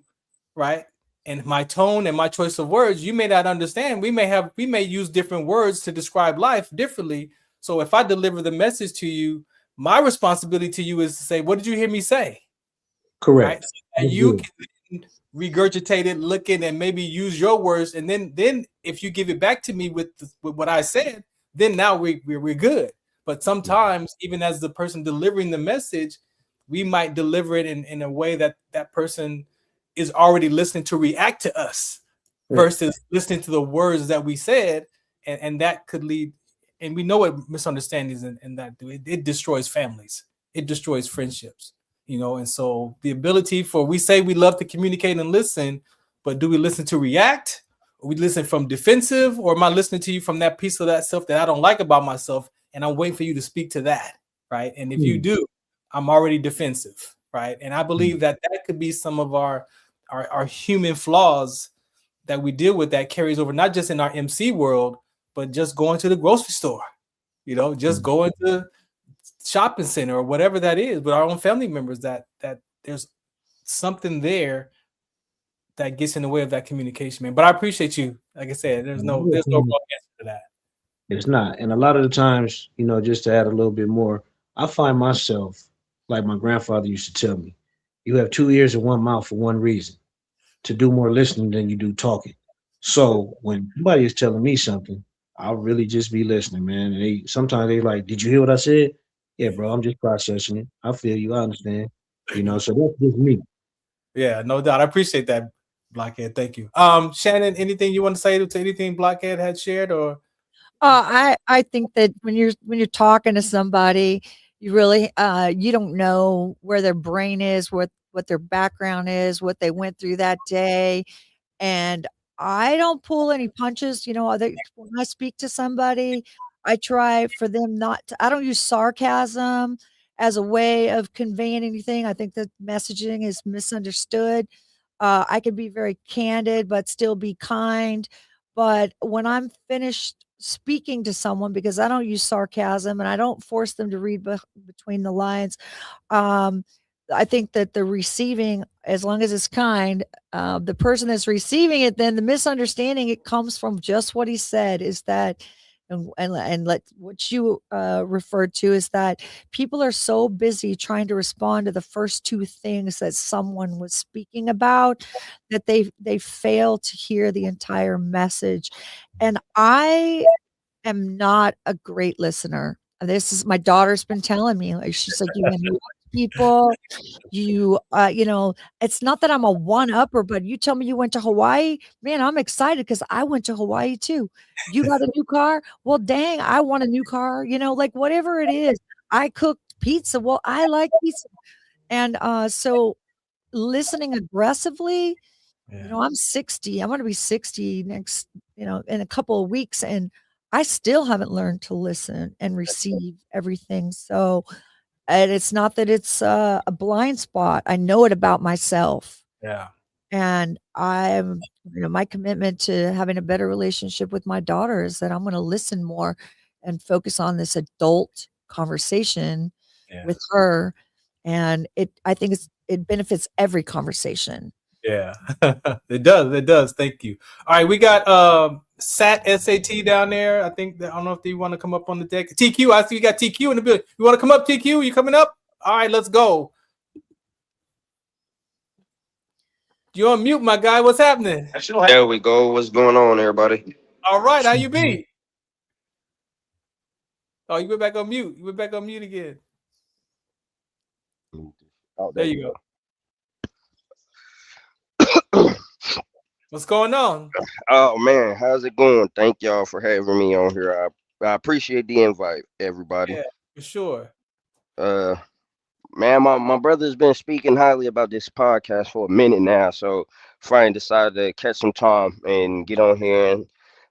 right, and my tone and my choice of words, you may not understand. We may use different words to describe life differently. So if I deliver the message to you, my responsibility to you is to say, what did you hear me say? Correct. Right? And you can regurgitate it, look in, and maybe use your words. And then if you give it back to me with what I said, then now we're good. But sometimes, even as the person delivering the message, we might deliver it in a way that that person is already listening to react to us versus listening to the words that we said. And that could lead, and we know what misunderstandings and that do. It destroys families. It destroys friendships. And so the ability for, we say we love to communicate and listen, but do we listen to react? Or we listen from defensive, or am I listening to you from that piece of that self that I don't like about myself, and I'm waiting for you to speak to that, right? And if you do, I'm already defensive, right? And I believe that could be some of our human flaws that we deal with, that carries over not just in our MC world, but just going to the grocery store, just going to shopping center or whatever that is, with our own family members, that there's something there that gets in the way of that communication, man. But I appreciate you. Like I said, there's no wrong answer to that. It's not. And a lot of the times, just to add a little bit more, I find myself, like my grandfather used to tell me, you have 2 ears and 1 mouth for one reason: to do more listening than you do talking. So when somebody is telling me something, I'll really just be listening, man. And sometimes they like, did you hear what I said? Yeah, bro, I'm just processing it. I feel you. I understand. So that's just me. Yeah, no doubt. I appreciate that, Blockhead. Thank you. Shannon, anything you want to say to anything Blockhead had shared? Or I think that when you're talking to somebody, you really you don't know where their brain is, what their background is, what they went through that day. And I don't pull any punches. When I speak to somebody, I try for them not to, I don't use sarcasm as a way of conveying anything. I think that messaging is misunderstood. I can be very candid, but still be kind. But when I'm finished speaking to someone, because I don't use sarcasm and I don't force them to read between the lines, I think that the receiving, as long as it's kind, the person that's receiving it, then the misunderstanding, it comes from just what he said, is that, and what you referred to, is that people are so busy trying to respond to the first two things that someone was speaking about, that they fail to hear the entire message. And I am not a great listener. This is, my daughter's been telling me, like, she's like, you interrupt people, it's not that I'm a one-upper, but you tell me you went to Hawaii, man, I'm excited because I went to Hawaii too. You got a new car? Well, dang, I want a new car, like whatever it is. I cooked pizza. Well, I like pizza. And so listening aggressively, I'm 60. I'm going to be 60 next, in a couple of weeks, and I still haven't learned to listen and receive everything. So, and it's not that it's a blind spot. I know it about myself. Yeah. And I'm, my commitment to having a better relationship with my daughter is that I'm going to listen more and focus on this adult conversation with her. And I think it benefits every conversation. Yeah, it does. It does. Thank you. All right, we got SAT down there. I don't know if you want to come up on the deck. TQ, I see you got TQ in the building. You want to come up, TQ? You coming up? All right, let's go. You're on mute, my guy. What's happening? There we go. What's going on, everybody? All right, how you be? Oh, you went back on mute. You went back on mute again. Oh, there you go. What's going on? Oh man, how's it going? Thank y'all for having me on here. I appreciate the invite, everybody. Yeah, for sure. Man, my brother's been speaking highly about this podcast for a minute now, so Frank decided to catch some time and get on here and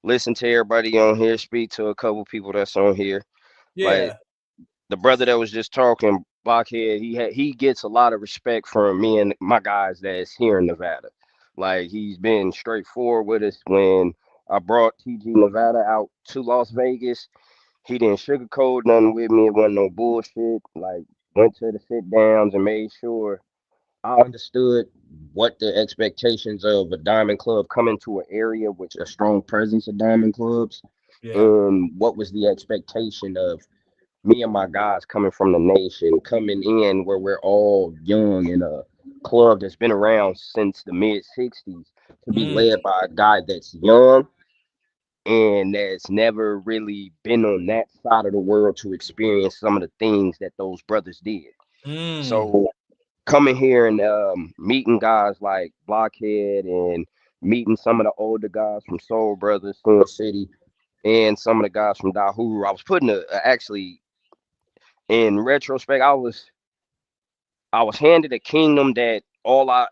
listen to everybody on here, speak to a couple people that's on here. Yeah. Like the brother that was just talking, Blockhead, he gets a lot of respect from me and my guys that's here in Nevada. Like, he's been straightforward with us. When I brought TG Nevada out to Las Vegas, he didn't sugarcoat nothing with me. It wasn't no bullshit. Like, went to the sit downs and made sure I understood what the expectations of a diamond club coming to an area with a strong presence of diamond clubs, Yeah. and what was the expectation of me and my guys coming from the nation, coming in where we're all young in a club that's been around since the mid 60s, to be Mm. led by a guy that's young and that's never really been on that side of the world to experience some of the things that those brothers did. Mm. So coming here and meeting guys like Blockhead and meeting some of the older guys from Soul Brothers, Sin City, and some of the guys from Dahoo, I was putting actually in retrospect, I was handed a kingdom that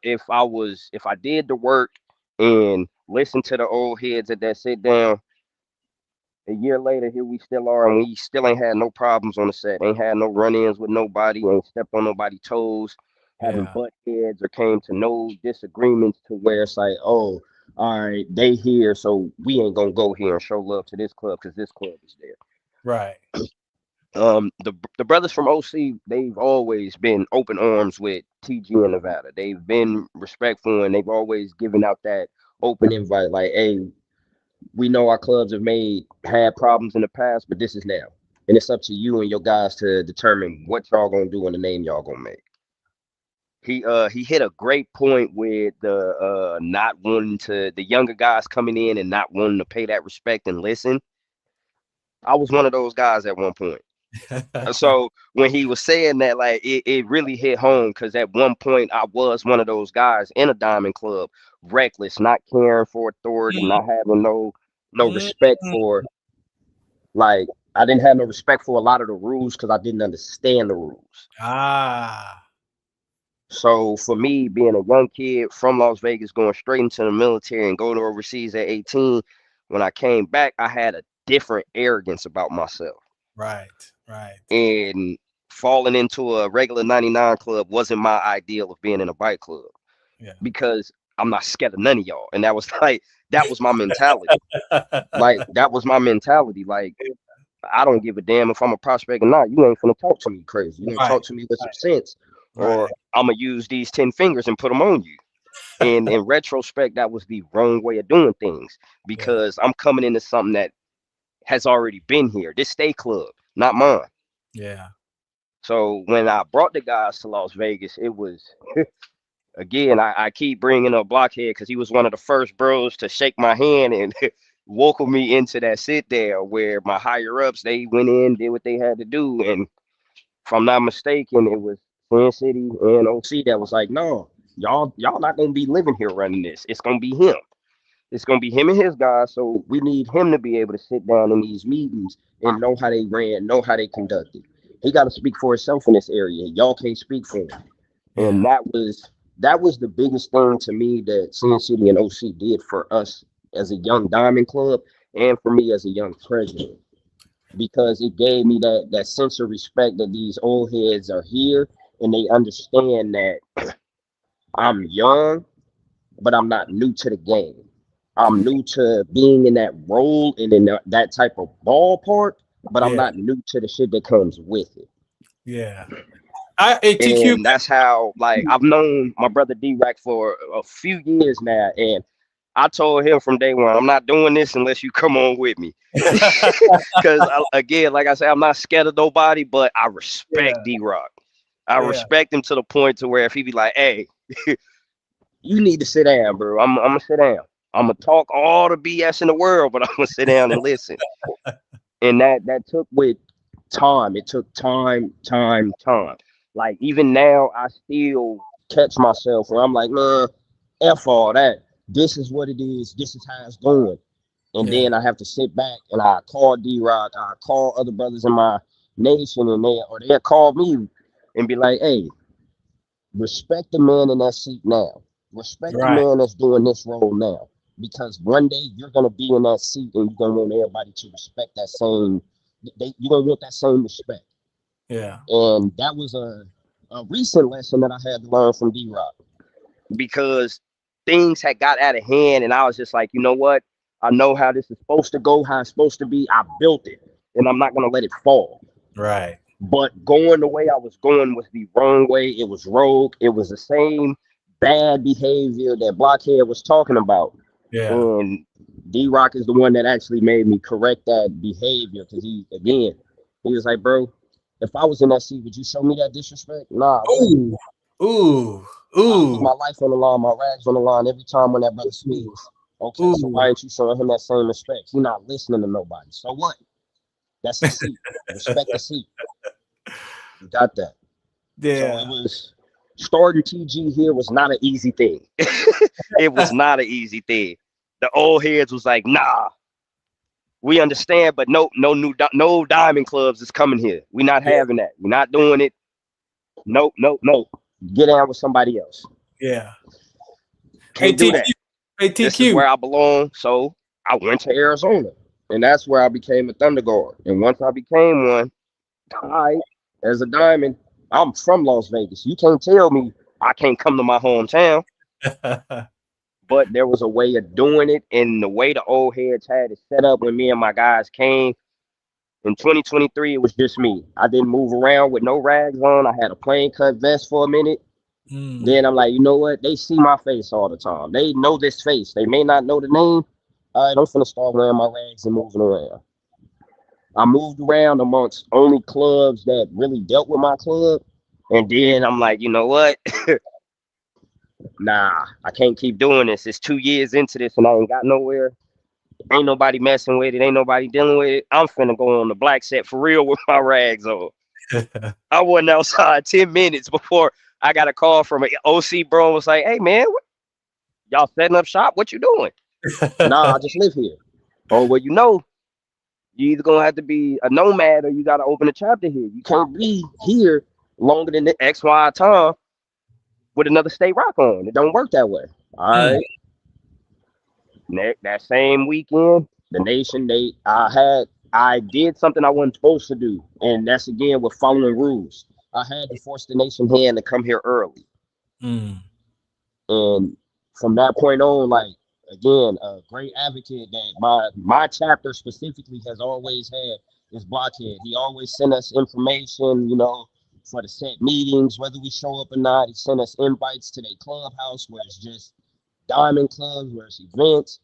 if I did the work and listened to the old heads at that sit down, a year later, here we still are, and we still ain't had no problems on the set. Ain't had no run-ins with nobody, ain't stepped on nobody's toes, haven't Yeah. butt heads or came to no disagreements to where it's like, oh, all right, they here, so we ain't gonna go here and show love to this club because this club is there. Right. The brothers from OC, they've always been open arms with TG in Nevada. They've been respectful and they've always given out that open invite, like, hey, we know our clubs had problems in the past, but this is now. And it's up to you and your guys to determine what y'all gonna do and the name y'all gonna make. He hit a great point with the not wanting to the younger guys coming in and not wanting to pay that respect and listen. I was one of those guys at one point. So when he was saying that, like it really hit home because at one point I was one of those guys in a diamond club, reckless, not caring for authority, not having no respect for, like, I didn't have no respect for a lot of the rules because I didn't understand the rules. Ah. So for me, being a young kid from Las Vegas, going straight into the military and going overseas at 18, when I came back, I had a different arrogance about myself. Right. Right. And falling into a regular 99 club wasn't my ideal of being in a bike club. Yeah. Because I'm not scared of none of y'all. And that was my mentality. Like, that was my mentality. Like, I don't give a damn if I'm a prospect or not. You ain't finna talk to me crazy. You gonna talk to me with some sense, or I'm gonna use these 10 fingers and put them on you. And in retrospect, that was the wrong way of doing things because I'm coming into something that has already been here. This stay club, not mine. Yeah. So when I brought the guys to Las Vegas, it was again, I keep bringing up Blockhead because he was one of the first bros to shake my hand and welcome me into that sit there where my higher ups, they went in, did what they had to do. And if I'm not mistaken, it was Sin City and OC that was like, no, y'all not gonna be living here running this. It's gonna be him. It's gonna be him and his guys. So we need him to be able to sit down in these meetings and know how they ran, know how they conducted. He got to speak for himself in this area. Y'all can't speak for him. And that was the biggest thing to me that Sin City and OC did for us as a young diamond club and for me as a young president, because it gave me that sense of respect that these old heads are here and they understand that I'm young, but I'm not new to the game. I'm new to being in that role and in that type of ballpark, but I'm not new to the shit that comes with it. Yeah. And that's how, like, I've known my brother DRock for a few years now, and I told him from day one, I'm not doing this unless you come on with me. Because again, like I said, I'm not scared of nobody, but I respect DRock. I respect him to the point to where if he be like, hey, you need to sit down, bro. I'm gonna sit down. I'm gonna talk all the BS in the world, but I'm gonna sit down and listen. And that took with time. It took time. Like, even now, I still catch myself where I'm like, man, F all that. This is what it is. This is how it's going. And then I have to sit back and I call DRock. I call other brothers in my nation, and they'll call me and be like, hey, respect the man in that seat now. Respect the man that's doing this role now. Because one day you're going to be in that seat and you're going to want everybody to respect that same, you're going to want that same respect. Yeah. And that was a recent lesson that I had to learn from DRock, because things had got out of hand and I was just like, you know what? I know how this is supposed to go, how it's supposed to be. I built it and I'm not going to let it fall. Right. But going the way I was going was the wrong way. It was rogue. It was the same bad behavior that Blockhead was talking about. Yeah. And DRock is the one that actually made me correct that behavior, because he was like, bro, if I was in that seat, would you show me that disrespect? Nah. Ooh. I put my life on the line, my rags on the line every time when that brother speaks. Okay, so why ain't you showing him that same respect? He's not listening to nobody. So what? That's the seat. Respect the seat. You got that. Yeah. So it was starting TG here was not an easy thing. It was not an easy thing. The old heads was like, nah, we understand, but no diamond clubs is coming here. We're not having that. We're not doing it. No. Get down with somebody else. Yeah. Can't do that. This is where I belong. So I went to Arizona, and that's where I became a Thunder Guard. And once I became one, as a diamond, I'm from Las Vegas. You can't tell me I can't come to my hometown. But there was a way of doing it, and the way the old heads had it set up when me and my guys came. In 2023, it was just me. I didn't move around with no rags on. I had a plain cut vest for a minute. Then I'm like, you know what? They see my face all the time. They know this face. They may not know the name. All right, I'm finna start wearing my rags and moving around. I moved around amongst only clubs that really dealt with my club. And then I'm like, you know what? Nah, I can't keep doing this. It's 2 years into this and I ain't got nowhere. Ain't nobody messing with it. Ain't nobody dealing with it. I'm finna go on the black set for real with my rags on. I wasn't outside 10 minutes before I got a call from an OC bro and was like, hey, man, y'all setting up shop? What you doing? Nah, I just live here. Oh, well, you know, you either going to have to be a nomad or you got to open a chapter here. You can't be here longer than the XY time with another state rock on. It don't work that way. All right. That same weekend, the nation, I did something I wasn't supposed to do. And that's again with following rules. I had to force the nation hand to come here early. And from that point on, like, again, a great advocate that my chapter specifically has always had is Blockhead. He always sent us information, you know, for the set meetings, whether we show up or not. He sent us invites to their clubhouse where it's just diamond clubs, where it's events.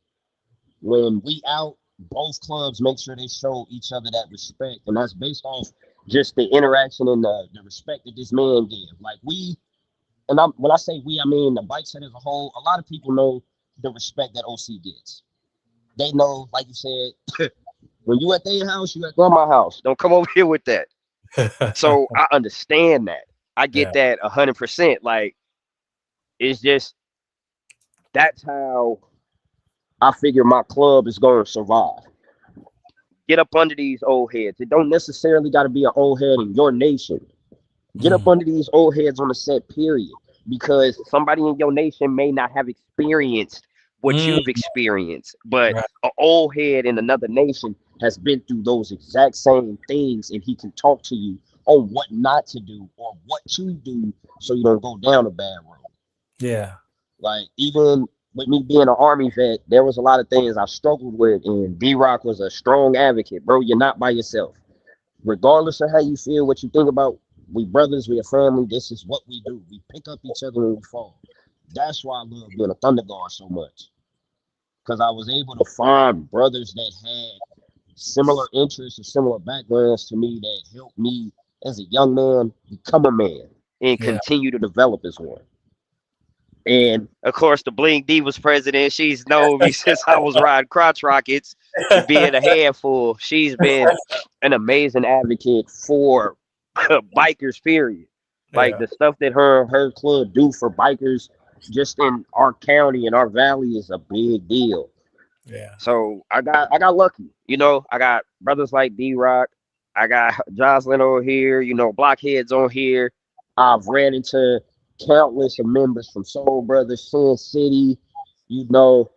When we out, both clubs make sure they show each other that respect. And that's based off just the interaction and the respect that this man gives. Like when I say we, I mean the bike set as a whole. A lot of people know the respect that OC gets. They know, like you said, when you at their house, you at grandma's house. Don't come over here with that. So I understand that. I get that 100%. Like, it's just, that's how I figure my club is going to survive. Get up under these old heads. It don't necessarily got to be an old head in your nation. Get up under these old heads on a set, period. Because somebody in your nation may not have experienced what you've experienced, but an old head in another nation has been through those exact same things, and he can talk to you on what not to do or what to do so you don't go down a bad road. Yeah. Like, even with me being an Army vet, there was a lot of things I struggled with, and DRock was a strong advocate. Bro, you're not by yourself. Regardless of how you feel, what you think about, we brothers, we a family, this is what we do. We pick up each other when we fall. That's why I love being a Thunder Guard so much. Because I was able to find brothers that had similar interests and similar backgrounds to me that helped me as a young man become a man and continue to develop as one. And of course, the Bling D was president. She's known me since I was riding crotch rockets to being a handful. She's been an amazing advocate for bikers, period. Like the stuff that her club do for bikers just in our county and our valley is a big deal. Yeah. So I got lucky. You know, I got brothers like DRock. I got Dazzlin over here, you know, Blockheads on here. I've ran into countless of members from Soul Brothers, Sin City. You know,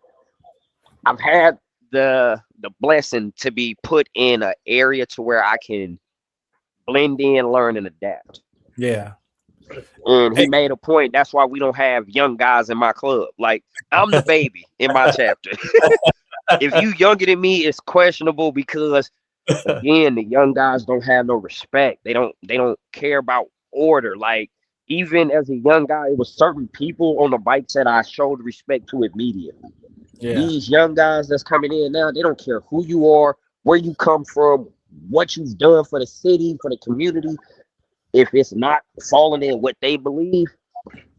I've had the blessing to be put in an area to where I can blend in, learn, and adapt. Yeah. And he made a point. That's why we don't have young guys in my club. Like, I'm the baby in my chapter. If you younger than me, it's questionable because Again, the young guys don't have no respect. They don't care about order. Like, even as a young guy, it was certain people on the bikes that I showed respect to immediately. Yeah. These young guys that's coming in now, they don't care who you are, where you come from, what you've done for the city, for the community. If it's not falling in what they believe,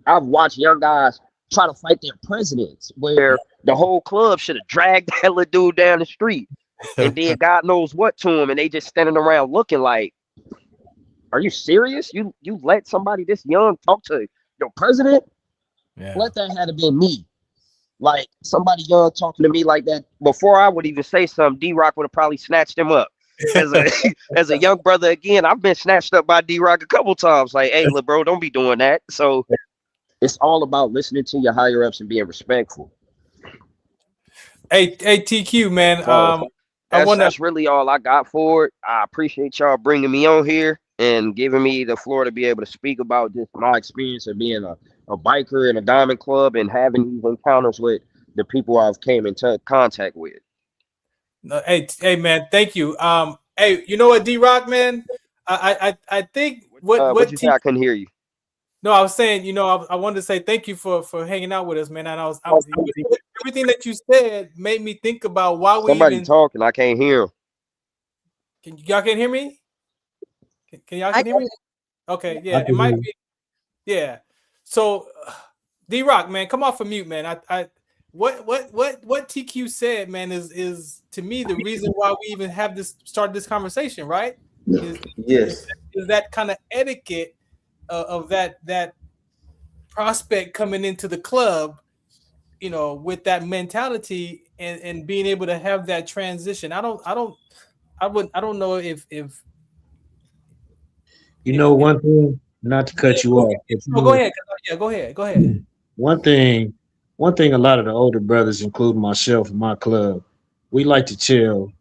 I've watched young guys try to fight their presidents, where the whole club should have dragged that little dude down the street and did God knows what to him, and they just standing around looking like, are you serious? You let somebody this young talk to your president? Yeah. Let that have been me. Like, somebody young talking to me like that, before I would even say something, DRock would have probably snatched him up. As a young brother, again, I've been snatched up by DRock a couple times. Like, hey, little bro, don't be doing that. So it's all about listening to your higher ups and being respectful. Hey, TQ, man. That's really all I got for it. I appreciate y'all bringing me on here and giving me the floor to be able to speak about just my experience of being a biker in a diamond club and having these encounters with the people I've came into contact with. No, hey, man, thank you. Hey, you know what, DRock, man? I think what you say? I couldn't hear you. No, I was saying, you know, I wanted to say thank you for hanging out with us, man. And I was everything that you said made me think about why we Somebody talking. I can't hear him. Y'all can hear me? Can y'all hear me? Okay, yeah, it might be. Yeah. So, DRock, man, come off of mute, man. What TQ said, man, is to me the reason why we even have started this conversation, right? Yes. Is that kind of etiquette of that prospect coming into the club, you know, with that mentality and being able to have that transition. I don't know if you know one thing, not to cut you off. Go ahead. Yeah, go ahead. One thing a lot of the older brothers, including myself and my club, we like to tell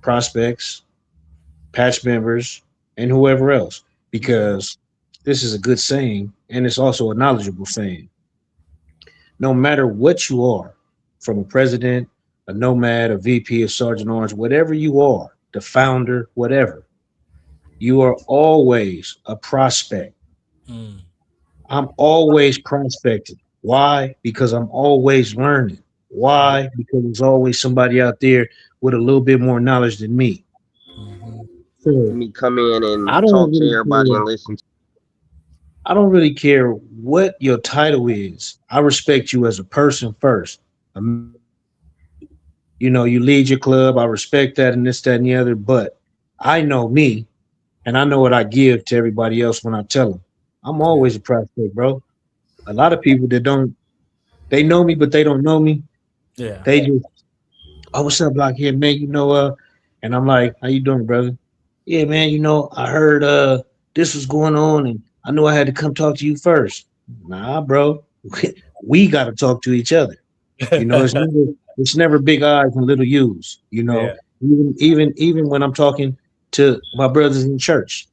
prospects, patch members, and whoever else, because this is a good saying and it's also a knowledgeable saying. No matter what you are, from a president, a nomad, a VP, a Sergeant Orange, whatever you are, the founder, whatever, you are always a prospect. I'm always prospecting. Why? Because I'm always learning. Why? Because there's always somebody out there with a little bit more knowledge than me. So me come in and talk to everybody and listen. I don't really care what your title is. I respect you as a person first. You know, you lead your club. I respect that and this, that, and the other. But I know me, and I know what I give to everybody else when I tell them. I'm always a prospect, bro. A lot of people that they know me, but they don't know me. Yeah. They just, oh, what's up, Blockhead, man? You know, and I'm like, how you doing, brother? Yeah, man, you know, I heard this was going on, and I knew I had to come talk to you first. Nah, bro. We got to talk to each other. You know, it's never big eyes and little U's, you know. Yeah. Even when I'm talking to my brothers in church,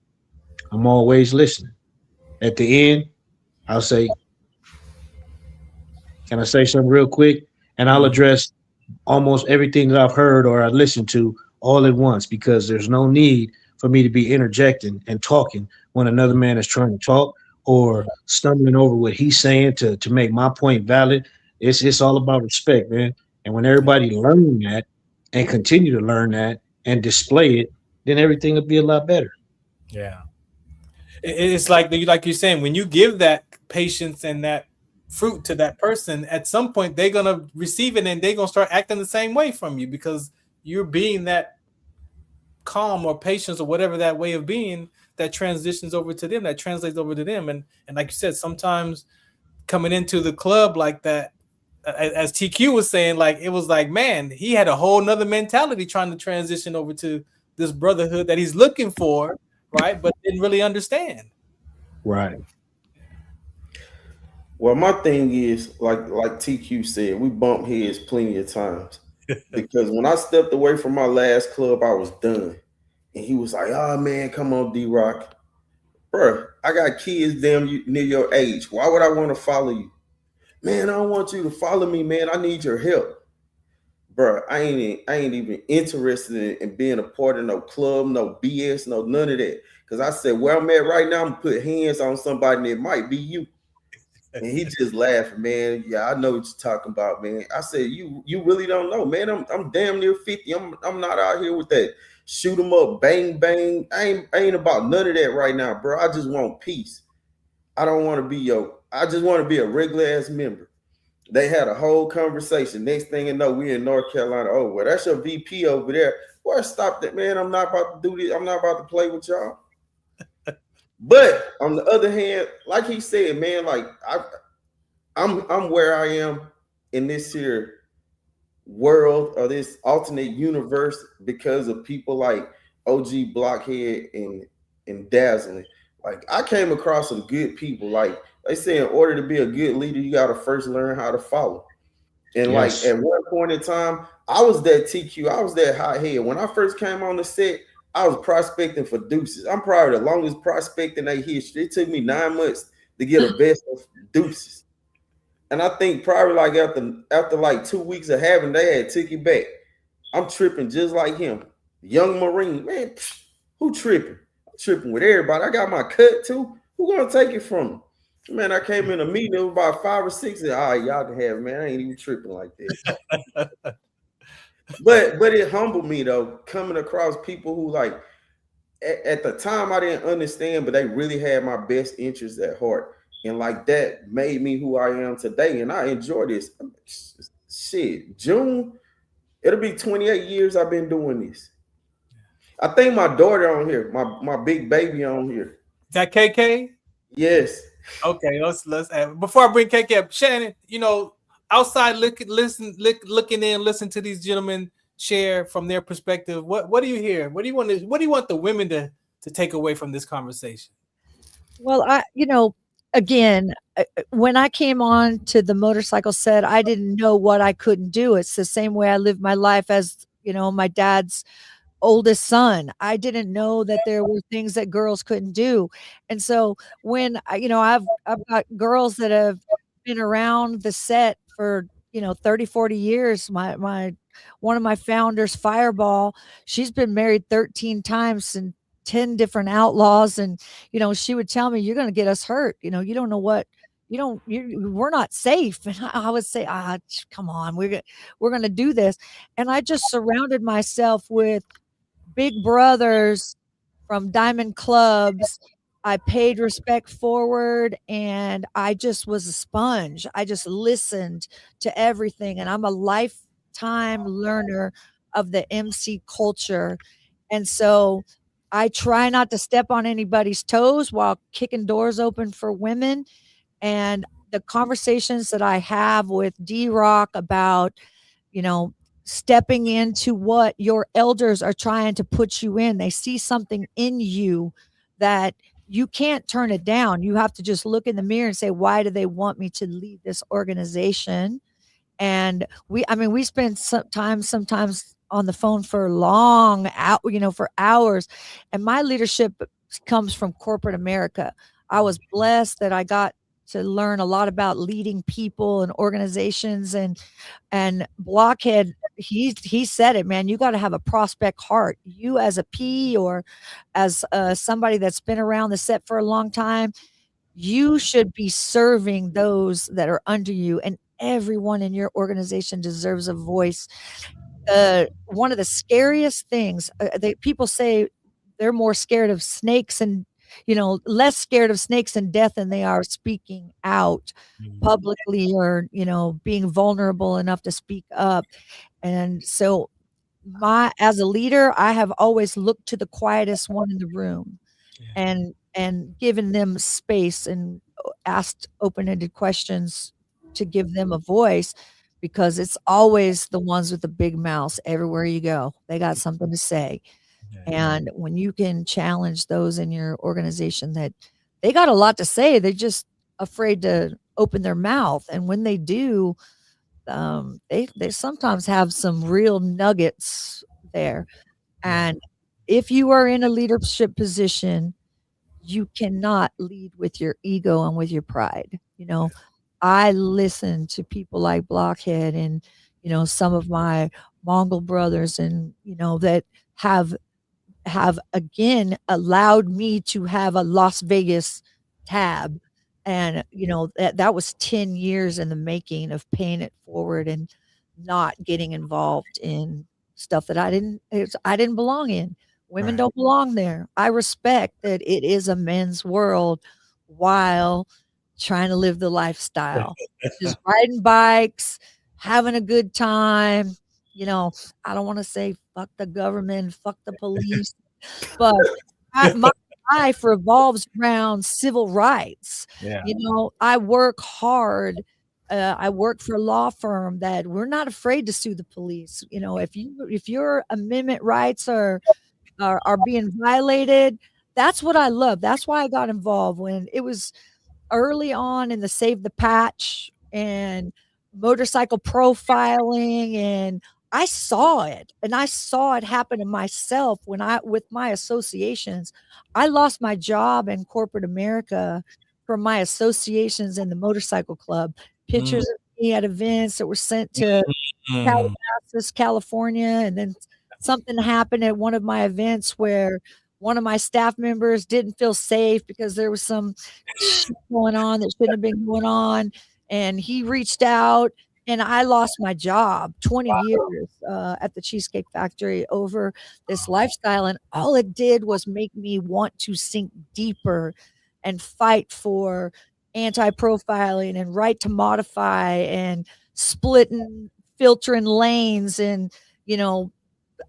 I'm always listening. At the end, I'll say, can I say something real quick? And I'll address almost everything that I've heard or I listened to all at once, because there's no need for me to be interjecting and talking when another man is trying to talk or stumbling over what he's saying to make my point valid. It's all about respect, man. And when everybody learn that and continue to learn that and display it, then everything will be a lot better. Yeah. It's like you're saying, when you give that patience and that fruit to that person, at some point they're gonna receive it and they're gonna start acting the same way from you, because you're being that calm or patience or whatever that way of being that transitions over to them, that translates over to them. And like you said, sometimes coming into the club like that, as TQ was saying, like, it was like, man, he had a whole nother mentality trying to transition over to this brotherhood that he's looking for, right? But didn't really understand. Right. Well, my thing is, like TQ said, we bumped heads plenty of times. Because when I stepped away from my last club, I was done. And he was like, oh, man, come on, DRock. Bro, I got kids damn near your age. Why would I want to follow you? Man, I don't want you to follow me, man. I need your help. bro, I ain't even interested in being a part of no club, no BS, no none of that. Cause I said, where I'm at right now, I'm gonna put hands on somebody that might be you. And he just laughing, man. Yeah, I know what you're talking about, man. I said, you really don't know, man. I'm damn near 50. I'm not out here with that shoot 'em up, bang, bang. I ain't about none of that right now, bro. I just want peace. I don't want to be I just want to be a regular ass member. They had a whole conversation. Next thing you know, we in North Carolina. Oh, well, that's your VP over there. Boy, stop that, man. I'm not about to do this. I'm not about to play with y'all. But on the other hand, like he said, man, like I'm where I am in this here world or this alternate universe because of people like OG Blockhead and Dazzlin. Like I came across some good people. Like they say, in order to be a good leader, you got to first learn how to follow. And Yes. like at one point in time, I was that TQ. I was that hot head. When I first came on the set, I was prospecting for deuces. I'm probably the longest prospect in their history. It took me 9 months to get a vest of deuces. And I think probably like after like 2 weeks of having, they had took it back. I'm tripping just like him. Young Marine, man, who tripping? I'm tripping with everybody. I got my cut too. Who gonna take it from me? Man, I came in a meeting, it was about 5 or 6. And, all right, y'all can have it, man. I ain't even tripping like that. But it humbled me though, coming across people who like at the time I didn't understand, but they really had my best interests at heart. And like that made me who I am today. And I enjoy this. Shit, June, it'll be 28 years I've been doing this. I think my daughter on here, my big baby on here. Is that KK? Yes. Okay, let's before I bring KK up, Shannon, outside looking in, listen to these gentlemen share from their perspective. What do you hear? What do you want the women to take away from this conversation? Well, again, when I came on to the motorcycle set, I didn't know what I couldn't do. It's the same way I lived my life as, my dad's oldest son. I didn't know that there were things that girls couldn't do. And so when I've got girls that have been around the set for 30, 40 years. My one of my founders, Fireball, she's been married 13 times and 10 different outlaws. And she would tell me, you're going to get us hurt. You don't know what we're not safe. And I would say, come on, we're going to do this. And I just surrounded myself with big brothers from diamond clubs. I paid respect forward, and I just was a sponge. I just listened to everything, and I'm a lifetime learner of the MC culture. And so I try not to step on anybody's toes while kicking doors open for women. And the conversations that I have with DRock about, stepping into what your elders are trying to put you in. They see something in you that you can't turn it down. You have to just look in the mirror and say, why do they want me to lead this organization? And we spend some time sometimes on the phone for for hours. And my leadership comes from corporate America. I was blessed that I got to learn a lot about leading people and organizations, and Blockhead, he said it, man, you got to have a prospect heart. You as a P or as somebody that's been around the set for a long time, you should be serving those that are under you, and everyone in your organization deserves a voice. One of the scariest things, people say they're more scared of snakes and less scared of snakes and death than they are speaking out publicly or, being vulnerable enough to speak up. And so as a leader, I have always looked to the quietest one in the room and given them space and asked open-ended questions to give them a voice, because it's always the ones with the big mouths everywhere you go. They got something to say. And when you can challenge those in your organization that they got a lot to say, they're just afraid to open their mouth. And when they do, they sometimes have some real nuggets there. And if you are in a leadership position, you cannot lead with your ego and with your pride. I listen to people like Blockhead and some of my Mongol brothers, and that have again allowed me to have a Las Vegas tab. And that was 10 years in the making of paying it forward and not getting involved in stuff that I didn't belong in. Women don't belong there. I respect that it is a men's world while trying to live the lifestyle. Just riding bikes, having a good time. I don't want to say fuck the government, fuck the police, but my life revolves around civil rights. Yeah. I work hard. I work for a law firm that we're not afraid to sue the police. If your amendment rights are being violated, that's what I love. That's why I got involved when it was early on in the Save the Patch and motorcycle profiling, and I saw it, and I saw it happen to myself with my associations. I lost my job in corporate America from my associations in the motorcycle club. Pictures of me at events that were sent to Calabasas, California, and then something happened at one of my events where one of my staff members didn't feel safe because there was some shit going on that shouldn't have been going on, and he reached out, and I lost my job 20 years at the Cheesecake Factory over this lifestyle. And all it did was make me want to sink deeper and fight for anti-profiling and right to modify and splitting, filtering lanes, and,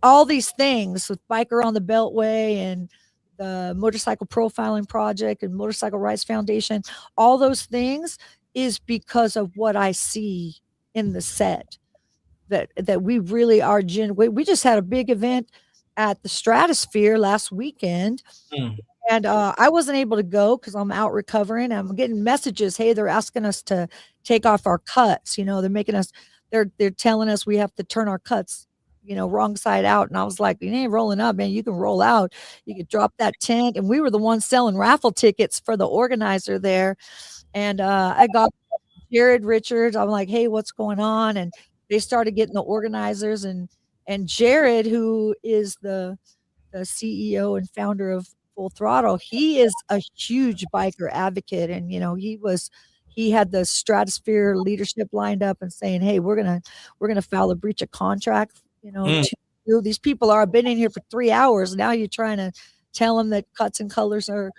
all these things with Biker on the Beltway and the Motorcycle Profiling Project and Motorcycle Rights Foundation. All those things is because of what I see in the set, that we really are we just had a big event at the Stratosphere last weekend, and I wasn't able to go because I'm out recovering. I'm getting messages, hey, they're asking us to take off our cuts. They're making us, they're telling us we have to turn our cuts wrong side out. And I was like, you ain't rolling up, man. You can roll out. You could drop that tent. And we were the ones selling raffle tickets for the organizer there. And I got Jared Richards. I'm like, hey, what's going on? And they started getting the organizers, and Jared, who is the CEO and founder of Full Throttle, he is a huge biker advocate. And, he had the Stratosphere leadership lined up and saying, hey, we're gonna file a breach of contract. These people are been in here for 3 hours. Now you're trying to tell them that cuts and colors are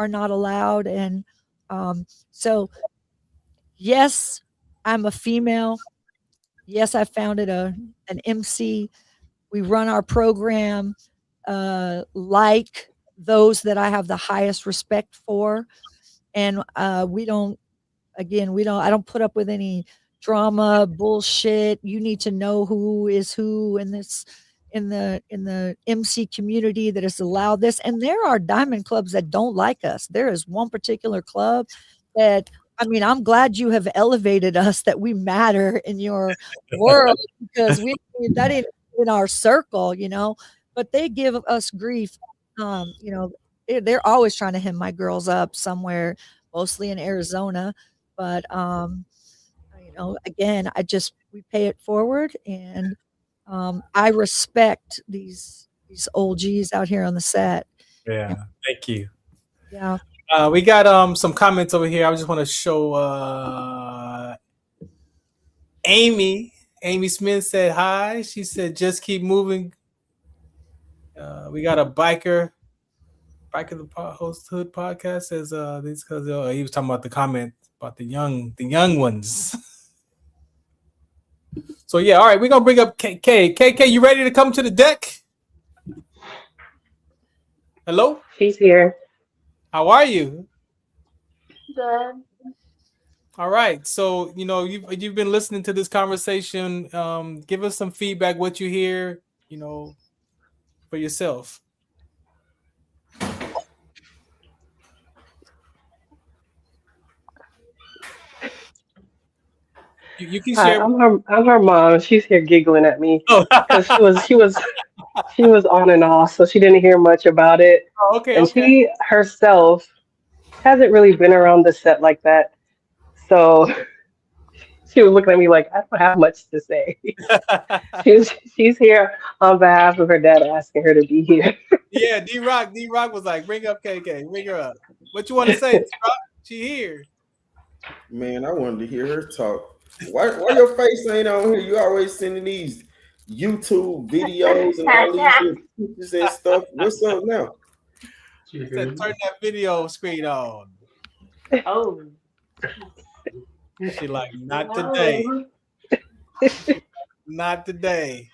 not allowed. And so, yes, I'm a female. Yes, I founded an MC. We run our program like those that I have the highest respect for. And I don't put up with any drama, bullshit. You need to know who is who in the MC community that has allowed this. And there are diamond clubs that don't like us. There is one particular club that, I'm glad you have elevated us, that we matter in your world, because that ain't in our circle, but they give us grief. They're always trying to hem my girls up somewhere, mostly in Arizona. But, again, we pay it forward, and I respect these old G's out here on the set. Yeah. Thank you. Yeah. We got some comments over here. I just want to show Amy. Amy Smith said hi. She said, just keep moving. We got a biker the host hood podcast says this, because he was talking about the comment about the young ones. So yeah, all right, we're gonna bring up KK. KK, you ready to come to the deck? Hello? She's here. How are you? Good. All right. So, you've been listening to this conversation. Give us some feedback, what you hear, for yourself. You can share. I'm her mom. She's here giggling at me because she was on and off, so she didn't hear much about it. Oh, okay. And she herself hasn't really been around the set like that, so She was looking at me like I don't have much to say. She's here on behalf of her dad, asking her to be here. Yeah, DRock was like, bring up KK, bring her up. What you want to say, DRock? She here. Man, I wanted to hear her talk. Why your face ain't on here? You always sending these YouTube videos and all these pictures and stuff. What's up now? I said, turn that video screen on. Oh. She like, not today. Not today.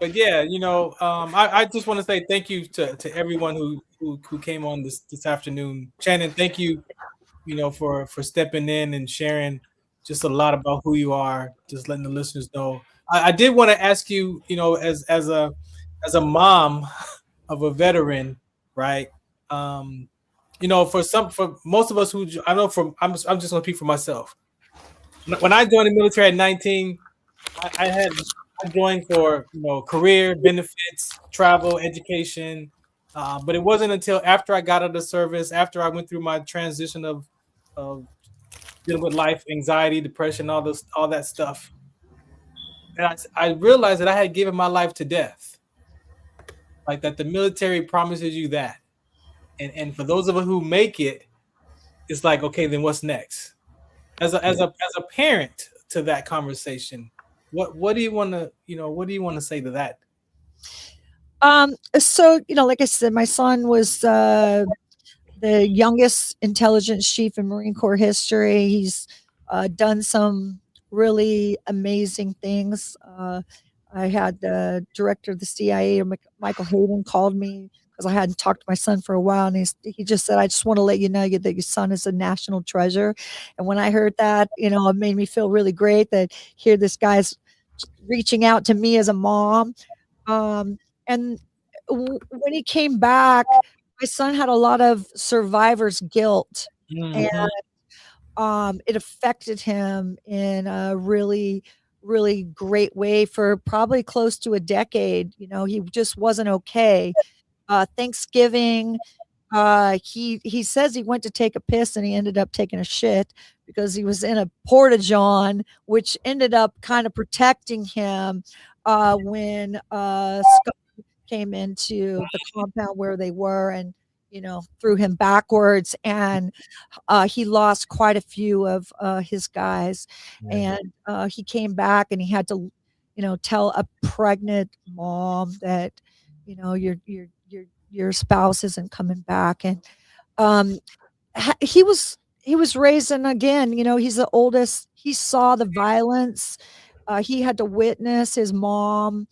But yeah, I just want to say thank you to everyone who came on this afternoon. Shannon, thank you, for stepping in and sharing just a lot about who you are, just letting the listeners know. I did want to ask you, as a mom of a veteran, right? For most of us who I know I'm just gonna speak for myself. When I joined the military at 19, I joined for career benefits, travel, education, but it wasn't until after I got out of the service, after I went through my transition of dealing with life, anxiety, depression, all that stuff, and I realized that I had given my life to death. Like that, the military promises you that, and for those of us who make it, it's like, okay, then what's next? As a parent to that conversation, what do you want to say to that? So like I said, my son was the youngest intelligence chief in Marine Corps history. He's done some really amazing things. I had the director of the CIA, Michael Hayden, called me because I hadn't talked to my son for a while, and he just said, "I just want to let you know that your son is a national treasure." And when I heard that, it made me feel really great that here this guy's reaching out to me as a mom. And when he came back, my son had a lot of survivor's guilt, and it affected him in a really, really great way for probably close to a decade. He just wasn't okay. Thanksgiving, he says he went to take a piss and he ended up taking a shit because he was in a porta-john, which ended up kind of protecting him when Scott came into the compound where they were and threw him backwards, and he lost quite a few of his guys. And he came back and he had to tell a pregnant mom that your spouse isn't coming back. And he was raising again, he's the oldest. He saw the violence. He had to witness his mom,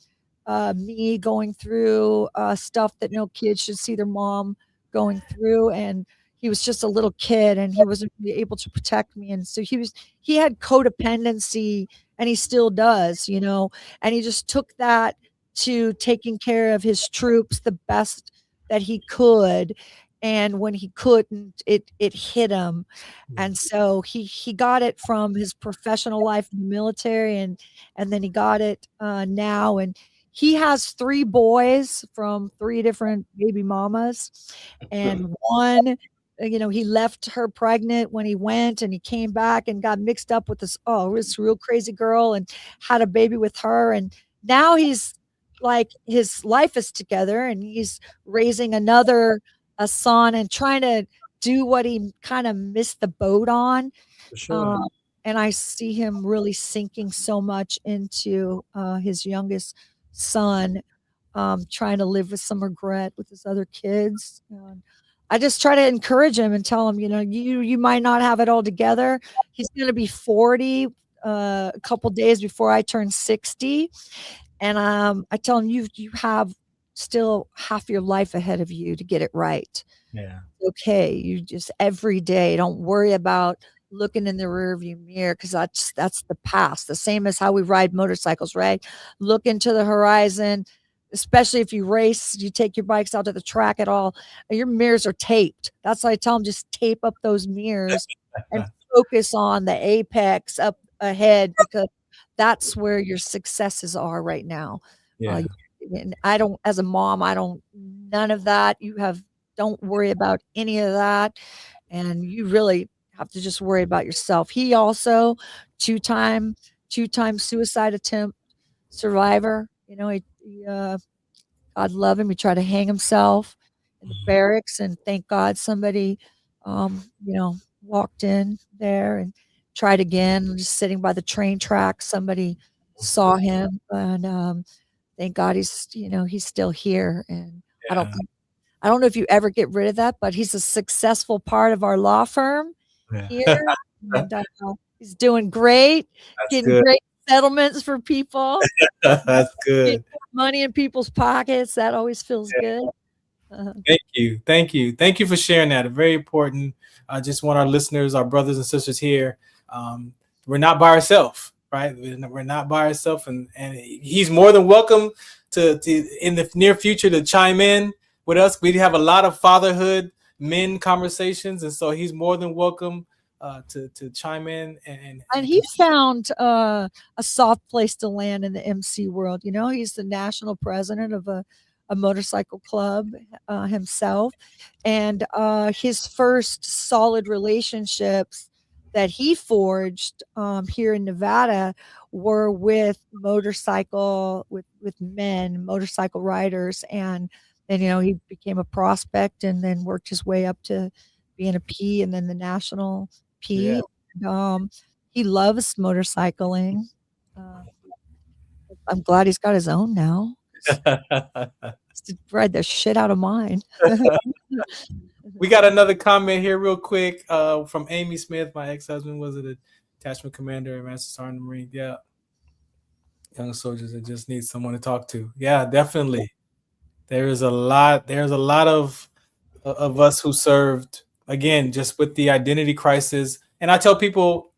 me going through stuff that no kid should see their mom going through. And he was just a little kid and he wasn't really able to protect me. And so he had codependency, and he still does, and he just took that to taking care of his troops the best that he could. And when he couldn't, it hit him. And so he got it from his professional life in the military, and then he got it now. And he has 3 boys from 3 different baby mamas, and one, he left her pregnant when he went, and he came back and got mixed up with this real crazy girl and had a baby with her. And now he's like, his life is together and he's raising a son and trying to do what he kind of missed the boat on. For sure. And I see him really sinking so much into his youngest son, trying to live with some regret with his other kids. I just try to encourage him and tell him, you might not have it all together. He's going to be 40 a couple days before I turn 60. And I tell him, you have still half your life ahead of you to get it right. Yeah. Okay. You just every day, don't worry about looking in the rearview mirror, because that's the past. The same as how we ride motorcycles, right? Look into the horizon, especially if you race, you take your bikes out to the track at all. Your mirrors are taped. That's why I tell them, just tape up those mirrors and focus on the apex up ahead, because that's where your successes are right now. Yeah. And I don't, as a mom, none of that. Don't worry about any of that. And you really have to just worry about yourself. He also two-time suicide attempt survivor. You know, God love him. He tried to hang himself in the barracks, and thank God somebody, walked in there and tried again. Just sitting by the train track, somebody saw him, and thank God he's still here. And I don't know if you ever get rid of that, but he's a successful part of our law firm here. And, he's doing great, getting great settlements for people. That's good. Money in people's pockets. That always feels good. Thank you for sharing that. Very important. I just want our listeners, our brothers and sisters here. We're not by ourselves, right? We're not by ourselves, and he's more than welcome to in the near future to chime in with us. We have a lot of fatherhood men conversations, and so he's more than welcome to chime in and he found a soft place to land in the MC world. You know, he's the national president of a motorcycle club himself, and his first solid relationships that he forged here in Nevada were with motorcycle riders, and then he became a prospect and then worked his way up to being a P and then the national P. Yeah. He loves motorcycling. I'm glad he's got his own now. To ride the shit out of mine. We got another comment here real quick from Amy Smith. My ex-husband was a detachment commander at Master Sergeant Marine. Yeah. Young soldiers that just need someone to talk to. Yeah, definitely. There's a lot of us who served, again, just with the identity crisis. And I tell people,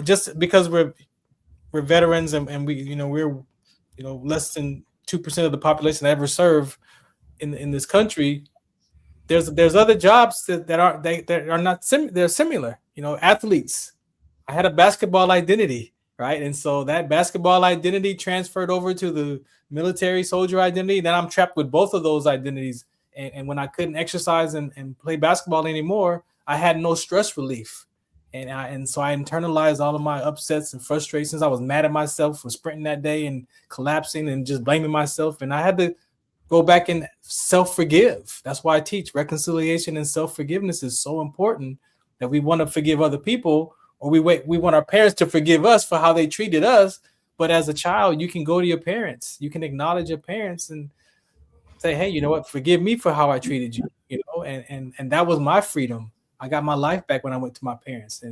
just because we're veterans and we're less than 2% of the population that ever serve in this country, there's other jobs that are not they're similar. Athletes. I had a basketball identity, right? And so that basketball identity transferred over to the military soldier identity. Then I'm trapped with both of those identities. And when I couldn't exercise and play basketball anymore, I had no stress relief. And so I internalized all of my upsets and frustrations. I was mad at myself for sprinting that day and collapsing and just blaming myself. And I had to go back and self-forgive. That's why I teach reconciliation and self-forgiveness is so important, that we want to forgive other people, or we want our parents to forgive us for how they treated us. But as a child, you can go to your parents. You can acknowledge your parents and say, hey, you know what? Forgive me for how I treated you. And that was my freedom. I got my life back when I went to my parents.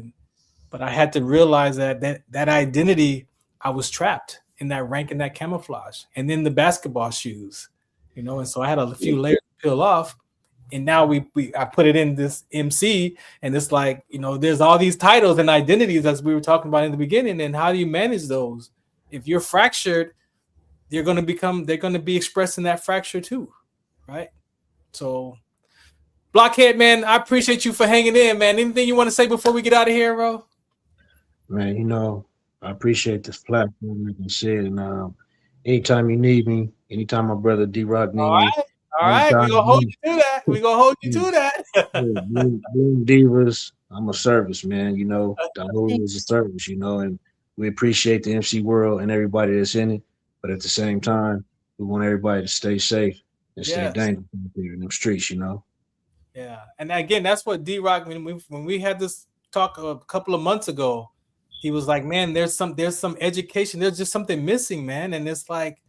But I had to realize that identity, I was trapped in that rank and that camouflage. And then the basketball shoes, and so I had a few layers to peel off. And now I put it in this MC, and it's like, there's all these titles and identities as we were talking about in the beginning. And how do you manage those? If you're fractured, they're going to be expressed in that fracture too, right? So Blockhead, man, I appreciate you for hanging in, man. Anything you want to say before we get out of here, bro? Man, I appreciate this platform, like I said, and anytime you need me, anytime my brother DRock need me. All right, we're gonna hold you to that. Bling Devas, I'm a service, man. The whole is a service, and we appreciate the MC world and everybody that's in it. But at the same time, we want everybody to stay safe and stay dangerous in them streets, Yeah, and again, that's what DRock, when we had this talk a couple of months ago, he was like, man, there's some education, there's just something missing, man. And it's like,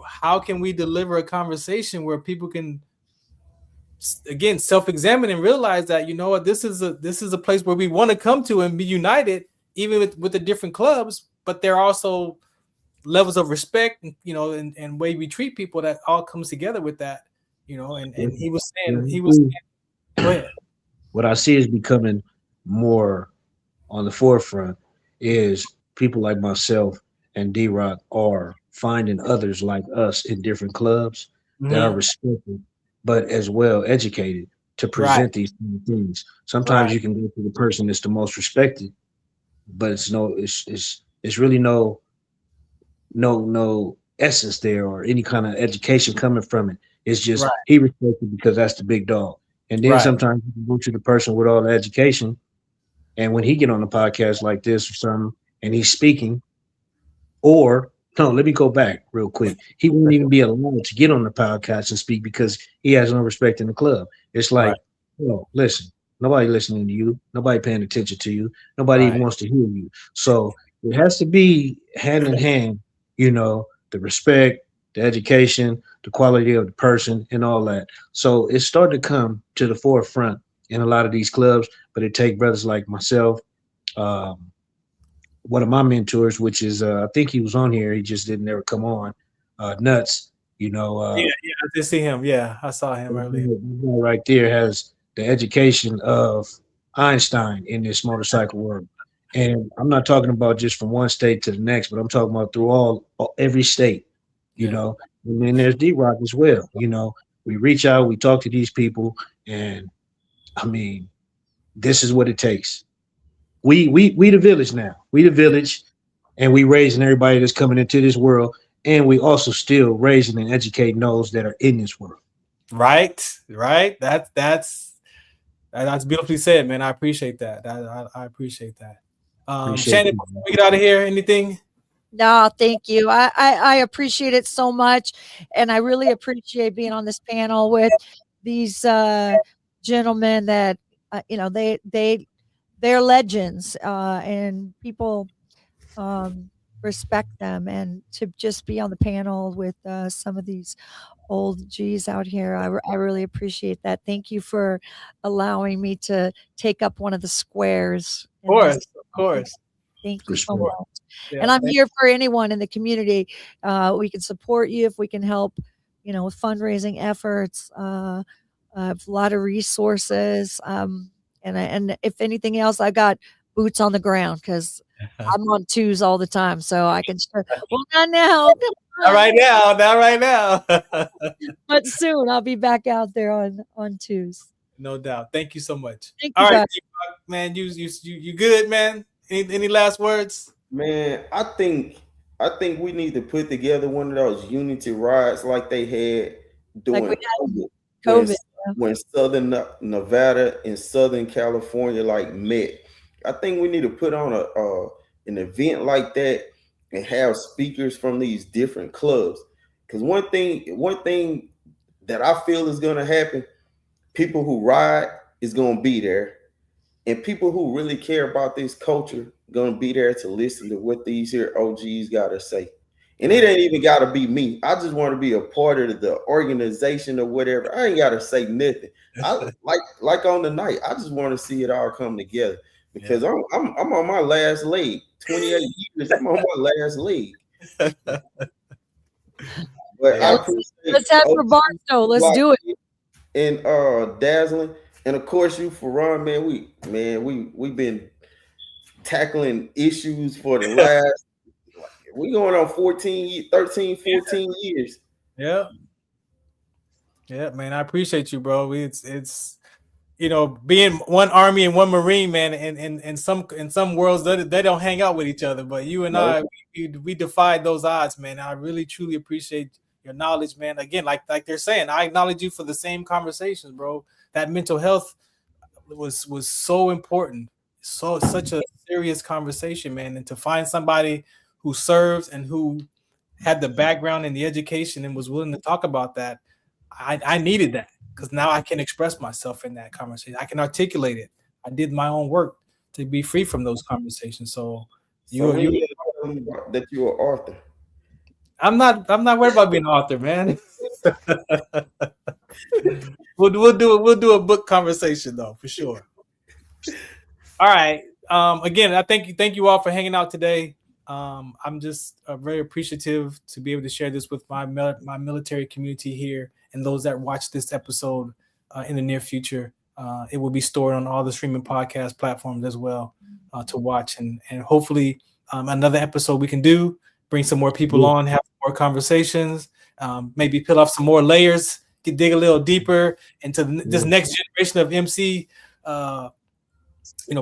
how can we deliver a conversation where people can, again, self-examine and realize that, this is a place where we want to come to and be united, even with the different clubs, but there are also levels of respect, and way we treat people that all comes together with that, and he was saying, go ahead. What I see is becoming more on the forefront is people like myself and DRock are finding others like us in different clubs that are respected, but as well educated to present these things. Sometimes you can go to the person that's the most respected, but it's really no essence there or any kind of education coming from it. It's just he respected because that's the big dog. And then sometimes you can go to the person with all the education And when he get on a podcast like this or something, and he's speaking, or no, let me go back real quick. He won't even be allowed to get on the podcast and speak because he has no respect in the club. It's like, listen, nobody listening to you, nobody paying attention to you, nobody even wants to hear you. So it has to be hand in hand, the respect, the education, the quality of the person, and all that. So it's starting to come to the forefront in a lot of these clubs, but it take brothers like myself, one of my mentors, which is I think he was on here, he just didn't ever come on. Nuts, I did see him. Yeah, I saw him earlier. Right there has the education of Einstein in this motorcycle world. And I'm not talking about just from one state to the next, but I'm talking about through every state, and then there's DRock as well. We reach out, we talk to these people, and I mean, this is what it takes. We the village now. We the village, and we raising everybody that's coming into this world, and we also still raising and educating those that are in this world. Right. That's beautifully said, man. I appreciate that. I appreciate that. Shannon, before we get out of here, anything? No, thank you. I appreciate it so much, and I really appreciate being on this panel with these gentlemen that they're legends, and people respect them, and to just be on the panel with some of these old G's out here, I really appreciate that. Thank you for allowing me to take up one of the squares. Of course. Thank you so much. Yeah, and I'm here for anyone in the community. We can support you if we can help, with fundraising efforts. I have a lot of resources. And if anything else, I got boots on the ground because I'm on twos all the time. So I can, well, not now. Not right now. But soon I'll be back out there on twos. No doubt. Thank you so much. Thank you, all right, man. You good, man? Any last words? Man, I think we need to put together one of those unity rides like they had during COVID. When Southern Nevada and Southern California met. I think we need to put on an event like that and have speakers from these different clubs. Because one thing that I feel is going to happen, people who ride is going to be there, and people who really care about this culture going to be there to listen to what these here OGs got to say. And it ain't even got to be me. I just want to be a part of the organization or whatever. I ain't got to say nothing. I like on the night. I just want to see it all come together because I'm on my last leg. 28 years. I'm on my last leg. But let's have for Barstow. Let's do it. And Dazzlin, and of course you, Farron, man. We've been tackling issues for the last. We going on 13, 14 years. Yeah, man. I appreciate you, bro. It's being one Army and one Marine, man. And in some worlds they don't hang out with each other, but you and I, we defied those odds, man. I really truly appreciate your knowledge, man. Again, like they're saying, I acknowledge you for the same conversations, bro. That mental health was so important. Such a serious conversation, man. And to find somebody who served and who had the background and the education and was willing to talk about that, I needed that because now I can express myself in that conversation. I can articulate it. I did my own work to be free from those conversations. So you that you're an author. I'm not worried about being an author, man. We'll do a book conversation though, for sure. All right. Again, I thank you all for hanging out today. I'm just very appreciative to be able to share this with my military community here and those that watch this episode in the near future. It will be stored on all the streaming podcast platforms as well to watch. And hopefully another episode we can do, bring some more people on, have more conversations, maybe peel off some more layers, dig a little deeper into this next generation of MC,